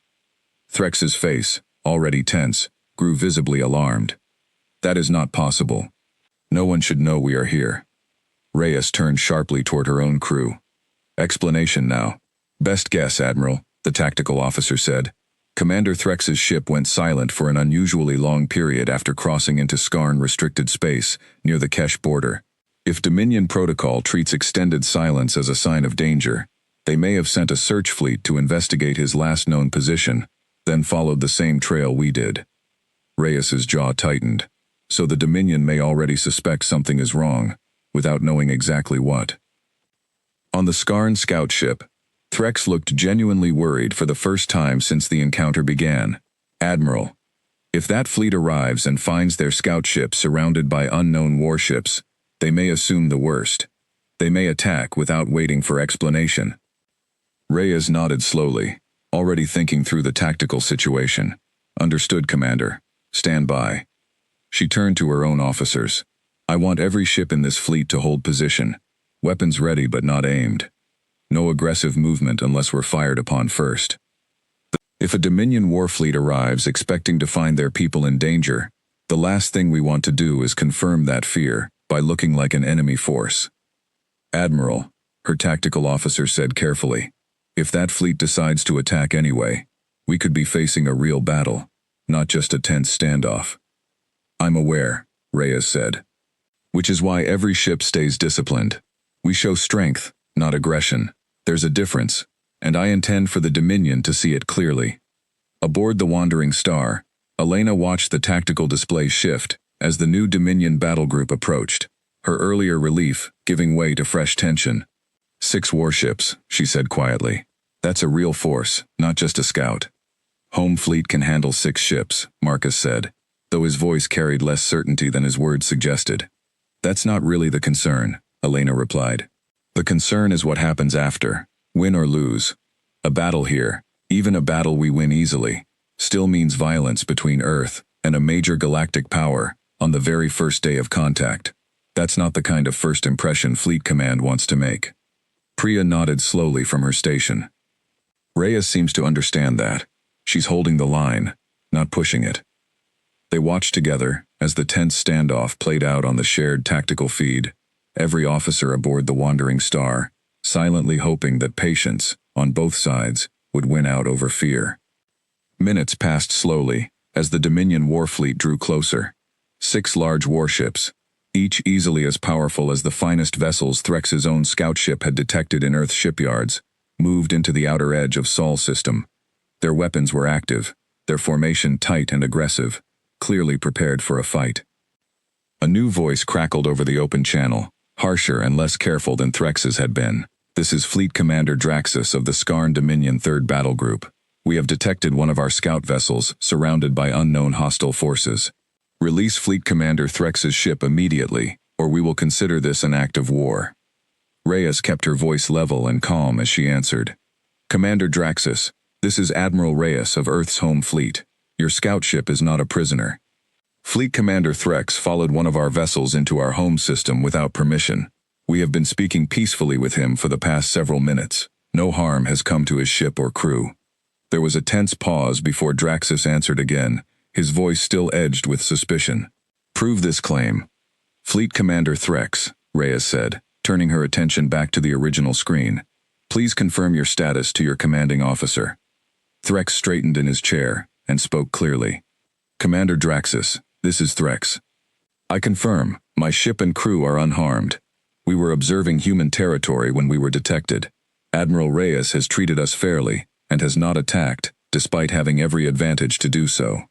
Threx's face, already tense, grew visibly alarmed. That is not possible. No one should know we are here. Reyes turned sharply toward her own crew. Explanation now. Best guess, Admiral, the tactical officer said. Commander Threx's ship went silent for an unusually long period after crossing into Skarn restricted space near the Kesh border. If Dominion protocol treats extended silence as a sign of danger, they may have sent a search fleet to investigate his last known position, then followed the same trail we did. Reyes's jaw tightened. So the Dominion may already suspect something is wrong, without knowing exactly what. On the Skarn scout ship, Threx looked genuinely worried for the first time since the encounter began. Admiral, if that fleet arrives and finds their scout ship surrounded by unknown warships, they may assume the worst. They may attack without waiting for explanation. Reyes nodded slowly, already thinking through the tactical situation. Understood, Commander. Stand by. She turned to her own officers. I want every ship in this fleet to hold position. Weapons ready but not aimed. No aggressive movement unless we're fired upon first. If a Dominion war fleet arrives expecting to find their people in danger, the last thing we want to do is confirm that fear by looking like an enemy force. Admiral, her tactical officer said carefully, if that fleet decides to attack anyway, we could be facing a real battle, not just a tense standoff. I'm aware, Reyes said. Which is why every ship stays disciplined. We show strength, not aggression. There's a difference, and I intend for the Dominion to see it clearly. Aboard the Wandering Star, Elena watched the tactical display shift as the new Dominion battle group approached, her earlier relief giving way to fresh tension. 6 warships, she said quietly. That's a real force, not just a scout. Home fleet can handle 6 ships, Marcus said, though his voice carried less certainty than his words suggested. That's not really the concern, Elena replied. The concern is what happens after, win or lose. A battle here, even a battle we win easily, still means violence between Earth and a major galactic power on the very first day of contact. That's not the kind of first impression Fleet Command wants to make. Priya nodded slowly from her station. Reyes seems to understand that. She's holding the line, not pushing it. They watched together as the tense standoff played out on the shared tactical feed, every officer aboard the Wandering Star, silently hoping that patience, on both sides, would win out over fear. Minutes passed slowly as the Dominion warfleet drew closer. 6 large warships, each easily as powerful as the finest vessels Threx's own scout ship had detected in Earth's shipyards, moved into the outer edge of Sol's system. Their weapons were active, their formation tight and aggressive, clearly prepared for a fight. A new voice crackled over the open channel, harsher and less careful than Threx's had been. This is Fleet Commander Draxus of the Skarn Dominion 3rd Battle Group. We have detected one of our scout vessels surrounded by unknown hostile forces. Release Fleet Commander Threx's ship immediately, or we will consider this an act of war. Reyes kept her voice level and calm as she answered. Commander Draxus, this is Admiral Reyes of Earth's home fleet. Your scout ship is not a prisoner. Fleet Commander Threx followed one of our vessels into our home system without permission. We have been speaking peacefully with him for the past several minutes. No harm has come to his ship or crew. There was a tense pause before Draxus answered again, his voice still edged with suspicion. Prove this claim. Fleet Commander Threx, Reyes said, turning her attention back to the original screen. Please confirm your status to your commanding officer. Threx straightened in his chair and spoke clearly. Commander Draxus, this is Threx. I confirm, my ship and crew are unharmed. We were observing human territory when we were detected. Admiral Reyes has treated us fairly and has not attacked, despite having every advantage to do so.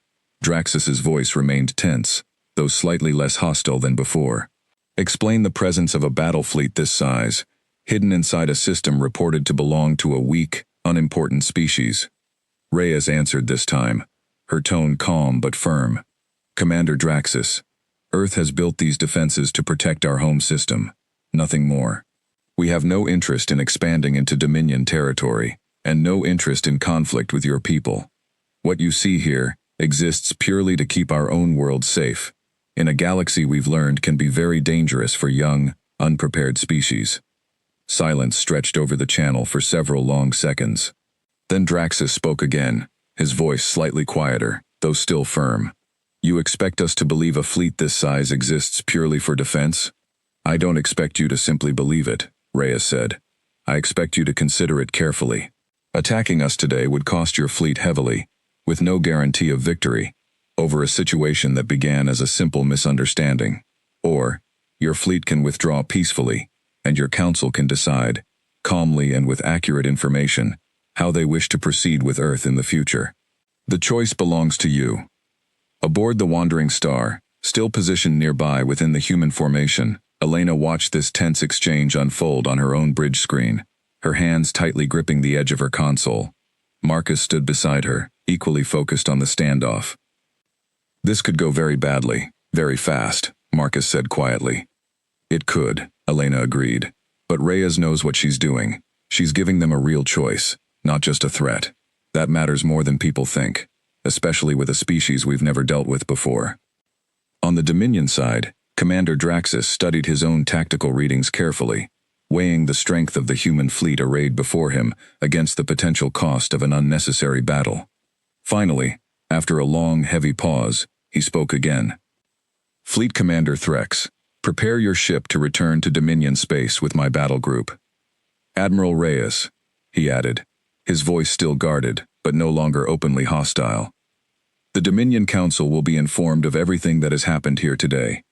Draxus's voice remained tense, though slightly less hostile than before. Explain the presence of a battle fleet this size, hidden inside a system reported to belong to a weak, unimportant species. Reyes answered this time, her tone calm but firm. Commander Draxus, Earth has built these defenses to protect our home system, nothing more. We have no interest in expanding into Dominion territory, and no interest in conflict with your people. What you see here exists purely to keep our own world safe. in a galaxy we've learned can be very dangerous for young, unprepared species. Silence stretched over the channel for several long seconds. Then Draxus spoke again, his voice slightly quieter, though still firm. You expect us to believe a fleet this size exists purely for defense? I don't expect you to simply believe it, Reyes said. I expect you to consider it carefully. Attacking us today would cost your fleet heavily, with no guarantee of victory, over a situation that began as a simple misunderstanding. Or, your fleet can withdraw peacefully, and your council can decide, calmly and with accurate information, how they wish to proceed with Earth in the future. The choice belongs to you. Aboard the Wandering Star, still positioned nearby within the human formation, Elena watched this tense exchange unfold on her own bridge screen, her hands tightly gripping the edge of her console. Marcus stood beside her, equally focused on the standoff. This could go very badly, very fast, Marcus said quietly. It could, Elena agreed. But Reyes knows what she's doing. She's giving them a real choice, not just a threat. That matters more than people think, especially with a species we've never dealt with before. On the Dominion side, Commander Draxus studied his own tactical readings carefully, weighing the strength of the human fleet arrayed before him against the potential cost of an unnecessary battle. Finally, after a long, heavy pause, he spoke again. Fleet Commander Threx, prepare your ship to return to Dominion space with my battle group. Admiral Reyes, he added, his voice still guarded, but no longer openly hostile. The Dominion Council will be informed of everything that has happened here today.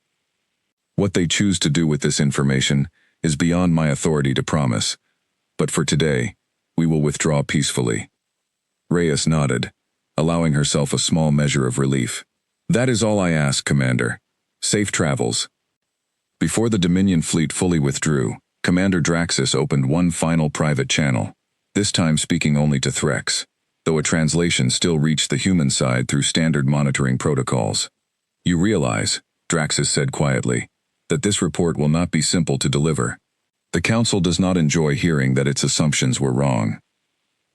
What they choose to do with this information is beyond my authority to promise, but for today, we will withdraw peacefully. Reyes nodded, allowing herself a small measure of relief. That is all I ask, Commander. Safe travels. Before the Dominion fleet fully withdrew, Commander Draxus opened one final private channel, this time speaking only to Threx, though a translation still reached the human side through standard monitoring protocols. You realize, Draxus said quietly, that this report will not be simple to deliver. The Council does not enjoy hearing that its assumptions were wrong.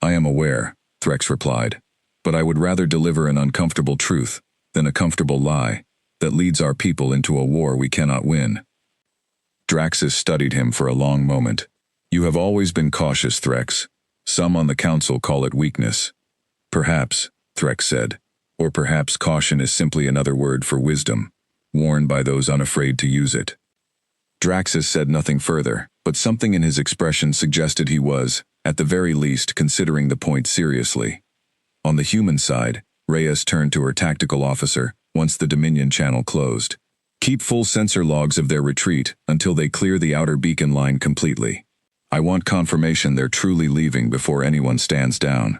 I am aware, Threx replied, but I would rather deliver an uncomfortable truth than a comfortable lie that leads our people into a war we cannot win. Draxus studied him for a long moment. You have always been cautious, Threx. Some on the Council call it weakness. Perhaps, Threx said, or perhaps caution is simply another word for wisdom, worn by those unafraid to use it. Draxus said nothing further, but something in his expression suggested he was, at the very least, considering the point seriously. On the human side, Reyes turned to her tactical officer once the Dominion channel closed. Keep full sensor logs of their retreat until they clear the outer beacon line completely. I want confirmation they're truly leaving before anyone stands down.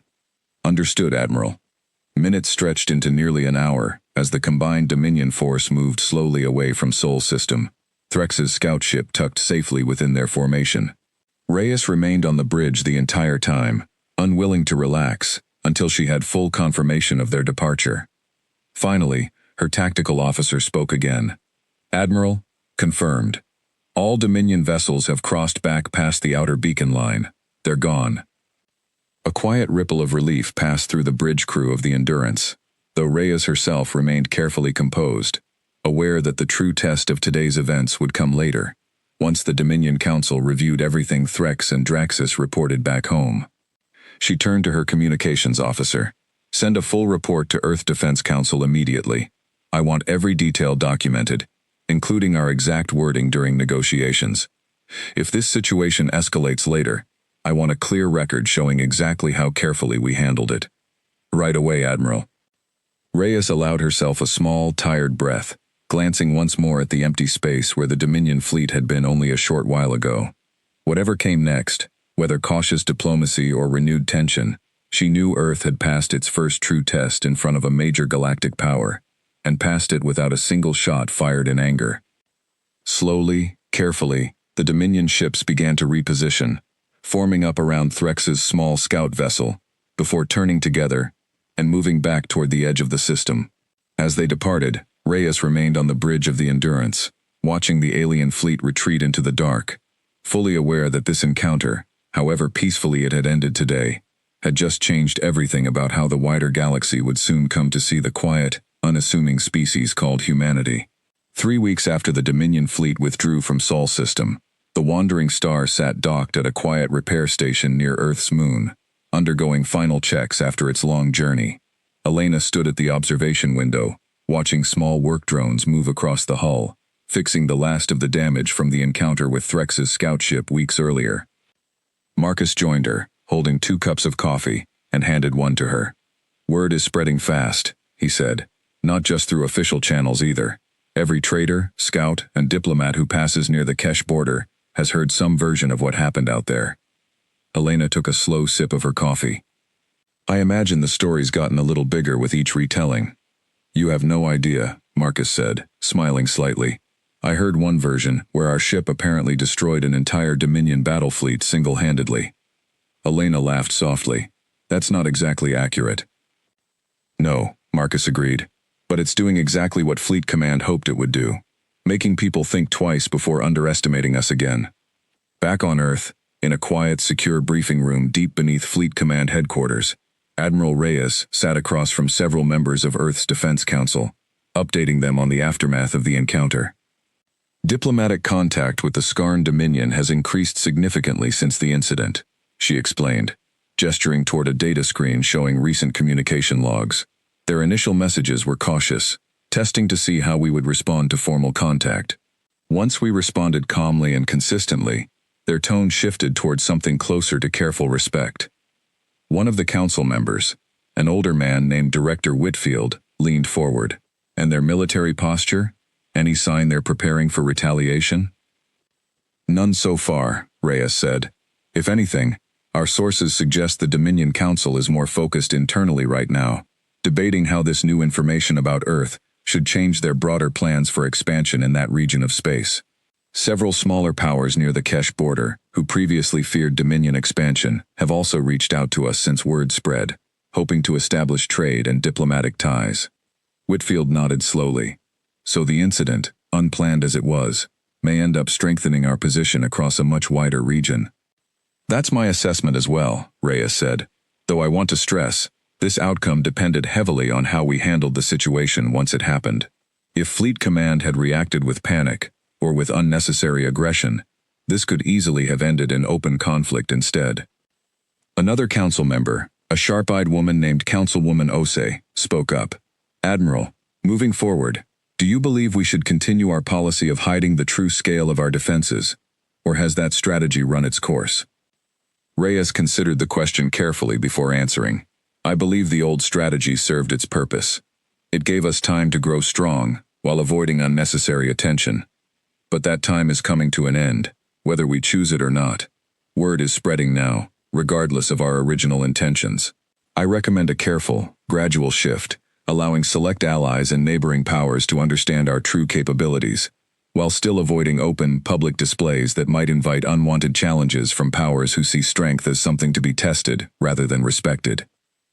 Understood, Admiral. Minutes stretched into nearly an hour as the combined Dominion force moved slowly away from Sol System, Threx's scout ship tucked safely within their formation. Reyes remained on the bridge the entire time, unwilling to relax, until she had full confirmation of their departure. Finally, her tactical officer spoke again. Admiral, confirmed. All Dominion vessels have crossed back past the outer beacon line. They're gone. A quiet ripple of relief passed through the bridge crew of the Endurance, though Reyes herself remained carefully composed, aware that the true test of today's events would come later, once the Dominion Council reviewed everything Threx and Draxus reported back home. She turned to her communications officer. Send a full report to Earth Defense Council immediately. I want every detail documented, including our exact wording during negotiations. If this situation escalates later, I want a clear record showing exactly how carefully we handled it. Right away, Admiral. Reyes allowed herself a small, tired breath, glancing once more at the empty space where the Dominion fleet had been only a short while ago. Whatever came next, whether cautious diplomacy or renewed tension, she knew Earth had passed its first true test in front of a major galactic power, and passed it without a single shot fired in anger. Slowly, carefully, the Dominion ships began to reposition, forming up around Threx's small scout vessel, before turning together and moving back toward the edge of the system. As they departed, Reyes remained on the bridge of the Endurance, watching the alien fleet retreat into the dark, fully aware that this encounter, however peacefully it had ended today, had just changed everything about how the wider galaxy would soon come to see the quiet, unassuming species called humanity. 3 weeks after the Dominion fleet withdrew from Sol system, the wandering star sat docked at a quiet repair station near Earth's moon, undergoing final checks after its long journey. Elena stood at the observation window, watching small work drones move across the hull, fixing the last of the damage from the encounter with Threx's scout ship weeks earlier. Marcus joined her, holding 2 cups of coffee, and handed one to her. "Word is spreading fast," he said, "not just through official channels either. Every trader, scout, and diplomat who passes near the Kesh border has heard some version of what happened out there." Elena took a slow sip of her coffee. "I imagine the story's gotten a little bigger with each retelling." "You have no idea," Marcus said, smiling slightly. "I heard one version where our ship apparently destroyed an entire Dominion battle fleet single-handedly." Elena laughed softly. "That's not exactly accurate." "No," Marcus agreed, "but it's doing exactly what Fleet Command hoped it would do, making people think twice before underestimating us again." Back on Earth, in a quiet, secure briefing room deep beneath Fleet Command headquarters, Admiral Reyes sat across from several members of Earth's Defense Council, updating them on the aftermath of the encounter. "Diplomatic contact with the Skarn Dominion has increased significantly since the incident," she explained, gesturing toward a data screen showing recent communication logs. "Their initial messages were cautious, testing to see how we would respond to formal contact. Once we responded calmly and consistently, their tone shifted toward something closer to careful respect." One of the council members, an older man named Director Whitfield, leaned forward. "And their military posture? Any sign they're preparing for retaliation?" "None so far," Reyes said. "If anything, our sources suggest the Dominion Council is more focused internally right now, debating how this new information about Earth should change their broader plans for expansion in that region of space. Several smaller powers near the Kesh border, who previously feared Dominion expansion, have also reached out to us since word spread, hoping to establish trade and diplomatic ties." Whitfield nodded slowly. "So the incident, unplanned as it was, may end up strengthening our position across a much wider region." "That's my assessment as well," Reyes said, "though I want to stress, this outcome depended heavily on how we handled the situation once it happened. If Fleet Command had reacted with panic, or with unnecessary aggression, this could easily have ended in open conflict instead." Another council member, a sharp-eyed woman named Councilwoman Ose, spoke up. "Admiral, moving forward, do you believe we should continue our policy of hiding the true scale of our defenses, or has that strategy run its course?" Reyes considered the question carefully before answering. "I believe the old strategy served its purpose. It gave us time to grow strong, while avoiding unnecessary attention. But that time is coming to an end, whether we choose it or not. Word is spreading now, regardless of our original intentions. I recommend a careful, gradual shift, allowing select allies and neighboring powers to understand our true capabilities, while still avoiding open, public displays that might invite unwanted challenges from powers who see strength as something to be tested rather than respected."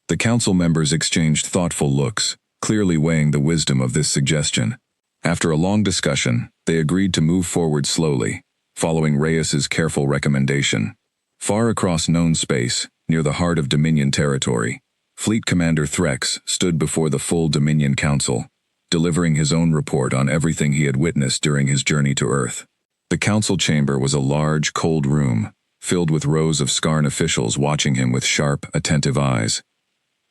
The council members exchanged thoughtful looks, clearly weighing the wisdom of this suggestion. After a long discussion, they agreed to move forward slowly, following Reyes's careful recommendation. Far across known space, near the heart of Dominion territory, Fleet Commander Threx stood before the full Dominion Council, delivering his own report on everything he had witnessed during his journey to Earth. The council chamber was a large, cold room, filled with rows of Skarn officials watching him with sharp, attentive eyes.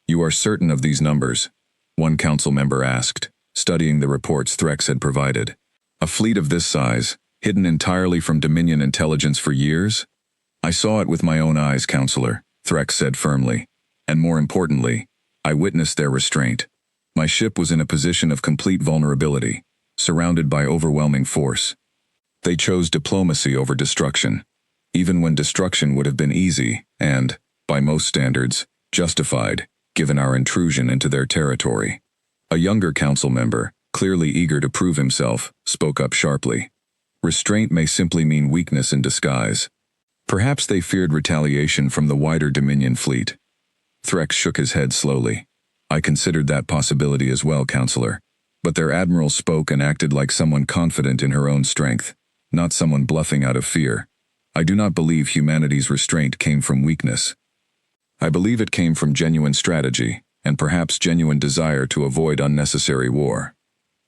"You are certain of these numbers?" one council member asked, studying the reports Threx had provided. "A fleet of this size, hidden entirely from Dominion intelligence for years?" "I saw it with my own eyes, Counselor," Threx said firmly. "And more importantly, I witnessed their restraint. My ship was in a position of complete vulnerability, surrounded by overwhelming force. They chose diplomacy over destruction, even when destruction would have been easy and, by most standards, justified, given our intrusion into their territory." A younger council member, clearly eager to prove himself, spoke up sharply. "Restraint may simply mean weakness in disguise. Perhaps they feared retaliation from the wider Dominion fleet." Threx shook his head slowly. "I considered that possibility as well, Counselor, but their admiral spoke and acted like someone confident in her own strength, not someone bluffing out of fear. I do not believe humanity's restraint came from weakness. I believe it came from genuine strategy, and perhaps genuine desire to avoid unnecessary war."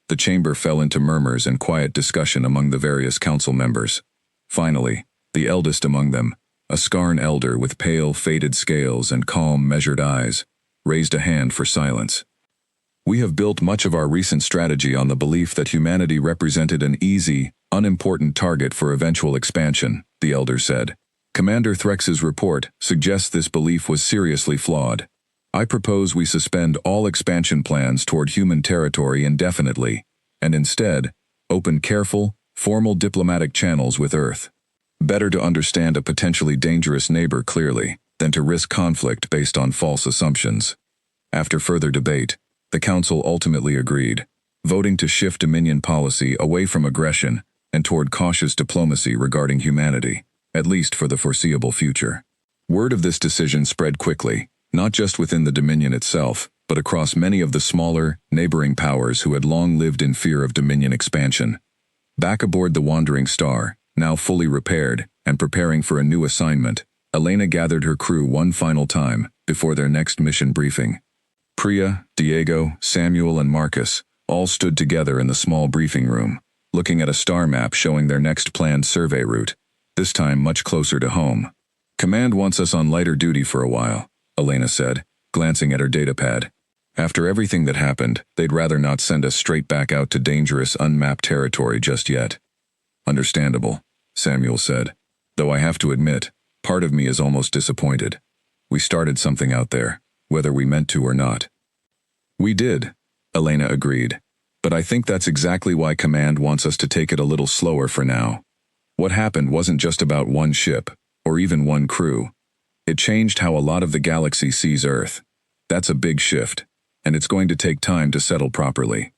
The chamber fell into murmurs and quiet discussion among the various council members. Finally, the eldest among them, a Skarn elder with pale, faded scales and calm, measured eyes, raised a hand for silence. "We have built much of our recent strategy on the belief that humanity represented an easy, unimportant target for eventual expansion," the elder said. "Commander Threx's report suggests this belief was seriously flawed. I propose we suspend all expansion plans toward human territory indefinitely, and instead, open careful, formal diplomatic channels with Earth. Better to understand a potentially dangerous neighbor clearly than to risk conflict based on false assumptions." After further debate, the Council ultimately agreed, voting to shift Dominion policy away from aggression and toward cautious diplomacy regarding humanity, at least for the foreseeable future. Word of this decision spread quickly, not just within the Dominion itself, but across many of the smaller, neighboring powers who had long lived in fear of Dominion expansion. Back aboard the Wandering Star, now fully repaired and preparing for a new assignment, Elena gathered her crew one final time before their next mission briefing. Priya, Diego, Samuel, and Marcus all stood together in the small briefing room, looking at a star map showing their next planned survey route, this time much closer to home. "Command wants us on lighter duty for a while," Elena said, glancing at her datapad. "After everything that happened, they'd rather not send us straight back out to dangerous, unmapped territory just yet." "Understandable," Samuel said, "though I have to admit, part of me is almost disappointed. We started something out there, whether we meant to or not." "We did," Elena agreed, "but I think that's exactly why Command wants us to take it a little slower for now. What happened wasn't just about one ship, or even one crew. It changed how a lot of the galaxy sees Earth. That's a big shift, and it's going to take time to settle properly."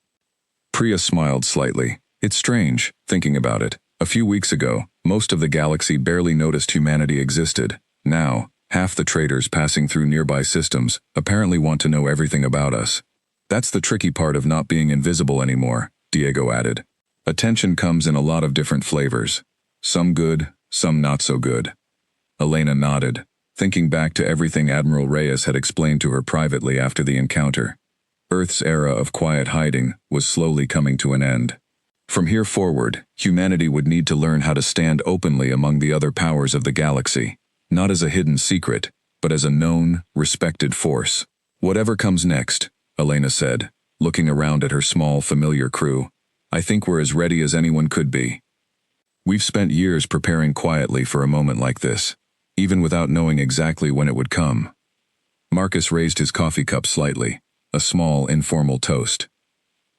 Priya smiled slightly. "It's strange, thinking about it. A few weeks ago, most of the galaxy barely noticed humanity existed. Now, half the traders passing through nearby systems apparently want to know everything about us. That's the tricky part of not being invisible anymore," Diego added. "Attention comes in a lot of different flavors. Some good, some not so good." Elena nodded, thinking back to everything Admiral Reyes had explained to her privately after the encounter. Earth's era of quiet hiding was slowly coming to an end. From here forward, humanity would need to learn how to stand openly among the other powers of the galaxy, not as a hidden secret, but as a known, respected force. "Whatever comes next," Elena said, looking around at her small, familiar crew, "I think we're as ready as anyone could be. We've spent years preparing quietly for a moment like this, even without knowing exactly when it would come." Marcus raised his coffee cup slightly, a small, informal toast.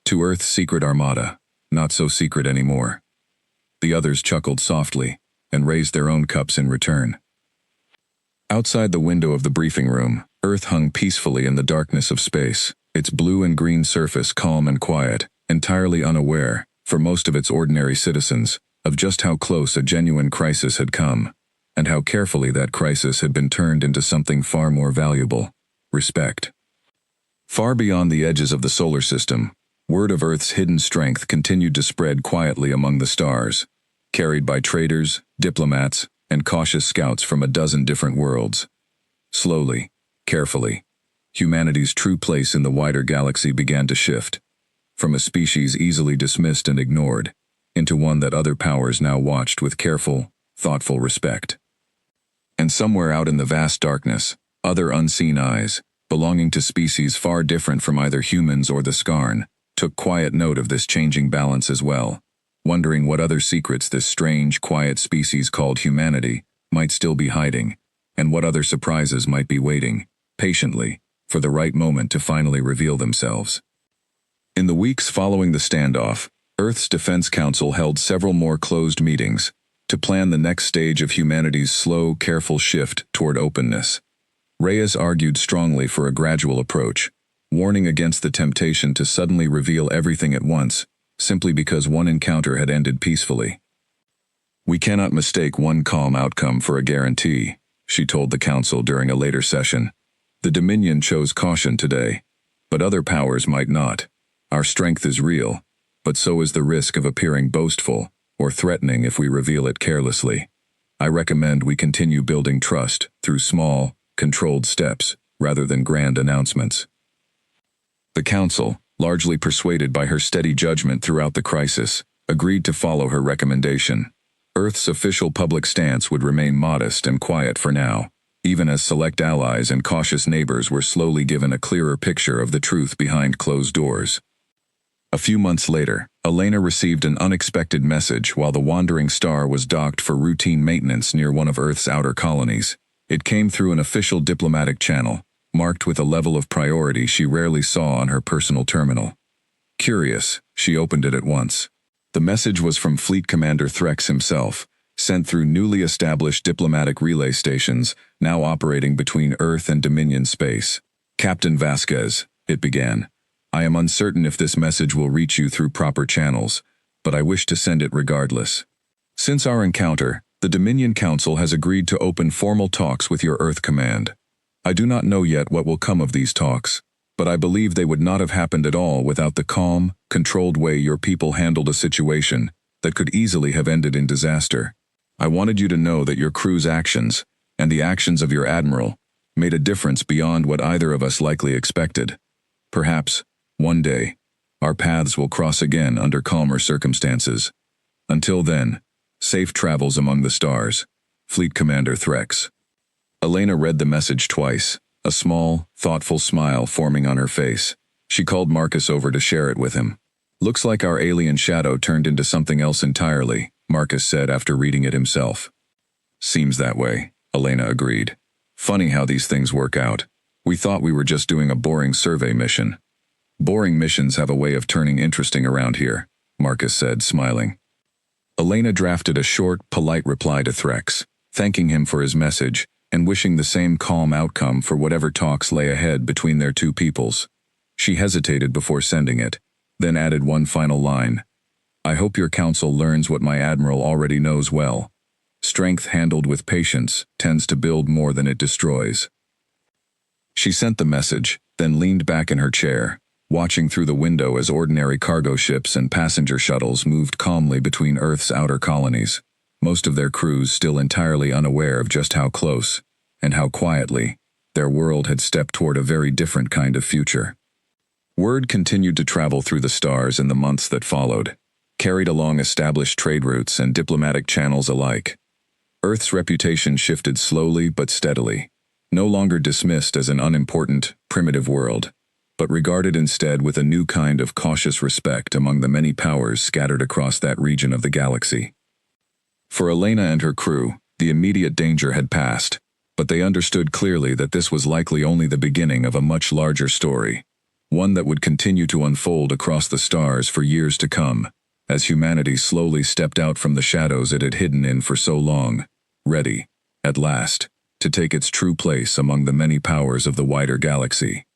"To Earth's secret armada, not so secret anymore." The others chuckled softly and raised their own cups in return. Outside the window of the briefing room, Earth hung peacefully in the darkness of space, its blue and green surface calm and quiet, entirely unaware, for most of its ordinary citizens, of just how close a genuine crisis had come, and how carefully that crisis had been turned into something far more valuable: respect. Far beyond the edges of the solar system, word of Earth's hidden strength continued to spread quietly among the stars, carried by traders, diplomats, and cautious scouts from a dozen different worlds. Slowly, carefully, humanity's true place in the wider galaxy began to shift, from a species easily dismissed and ignored, into one that other powers now watched with careful, thoughtful respect. And somewhere out in the vast darkness, other unseen eyes, belonging to species far different from either humans or the Skarn, took quiet note of this changing balance as well, wondering what other secrets this strange, quiet species called humanity might still be hiding, and what other surprises might be waiting, patiently, for the right moment to finally reveal themselves. In the weeks following the standoff, Earth's Defense Council held several more closed meetings to plan the next stage of humanity's slow, careful shift toward openness. Reyes argued strongly for a gradual approach, warning against the temptation to suddenly reveal everything at once, simply because one encounter had ended peacefully. "We cannot mistake one calm outcome for a guarantee," she told the Council during a later session. "The Dominion chose caution today, but other powers might not. Our strength is real, but so is the risk of appearing boastful or threatening if we reveal it carelessly. I recommend we continue building trust through small, controlled steps rather than grand announcements." The Council, largely persuaded by her steady judgment throughout the crisis, agreed to follow her recommendation. Earth's official public stance would remain modest and quiet for now, even as select allies and cautious neighbors were slowly given a clearer picture of the truth behind closed doors. A few months later, Elena received an unexpected message while the wandering star was docked for routine maintenance near one of Earth's outer colonies. It came through an official diplomatic channel, marked with a level of priority she rarely saw on her personal terminal. Curious, she opened it at once. The message was from Fleet Commander Threx himself, sent through newly established diplomatic relay stations, now operating between Earth and Dominion space. Captain Vasquez, it began. I am uncertain if this message will reach you through proper channels, but I wish to send it regardless. Since our encounter, the Dominion Council has agreed to open formal talks with your Earth Command. I do not know yet what will come of these talks, but I believe they would not have happened at all without the calm, controlled way your people handled a situation that could easily have ended in disaster. I wanted you to know that your crew's actions, and the actions of your admiral, made a difference beyond what either of us likely expected. Perhaps, one day, our paths will cross again under calmer circumstances. Until then, safe travels among the stars. Fleet Commander Threx. Elena read the message twice, a small, thoughtful smile forming on her face. She called Marcus over to share it with him. Looks like our alien shadow turned into something else entirely, Marcus said after reading it himself. Seems that way, Elena agreed. Funny how these things work out. We thought we were just doing a boring survey mission. Boring missions have a way of turning interesting around here, Marcus said, smiling. Elena drafted a short, polite reply to Threx, thanking him for his message and wishing the same calm outcome for whatever talks lay ahead between their two peoples. She hesitated before sending it, then added one final line. I hope your council learns what my admiral already knows well. Strength handled with patience tends to build more than it destroys. She sent the message, then leaned back in her chair, watching through the window as ordinary cargo ships and passenger shuttles moved calmly between Earth's outer colonies, most of their crews still entirely unaware of just how close, and how quietly, their world had stepped toward a very different kind of future. Word continued to travel through the stars in the months that followed, carried along established trade routes and diplomatic channels alike. Earth's reputation shifted slowly but steadily, no longer dismissed as an unimportant, primitive world, but regarded instead with a new kind of cautious respect among the many powers scattered across that region of the galaxy. For Elena and her crew, the immediate danger had passed, but they understood clearly that this was likely only the beginning of a much larger story, one that would continue to unfold across the stars for years to come, as humanity slowly stepped out from the shadows it had hidden in for so long, ready, at last, to take its true place among the many powers of the wider galaxy.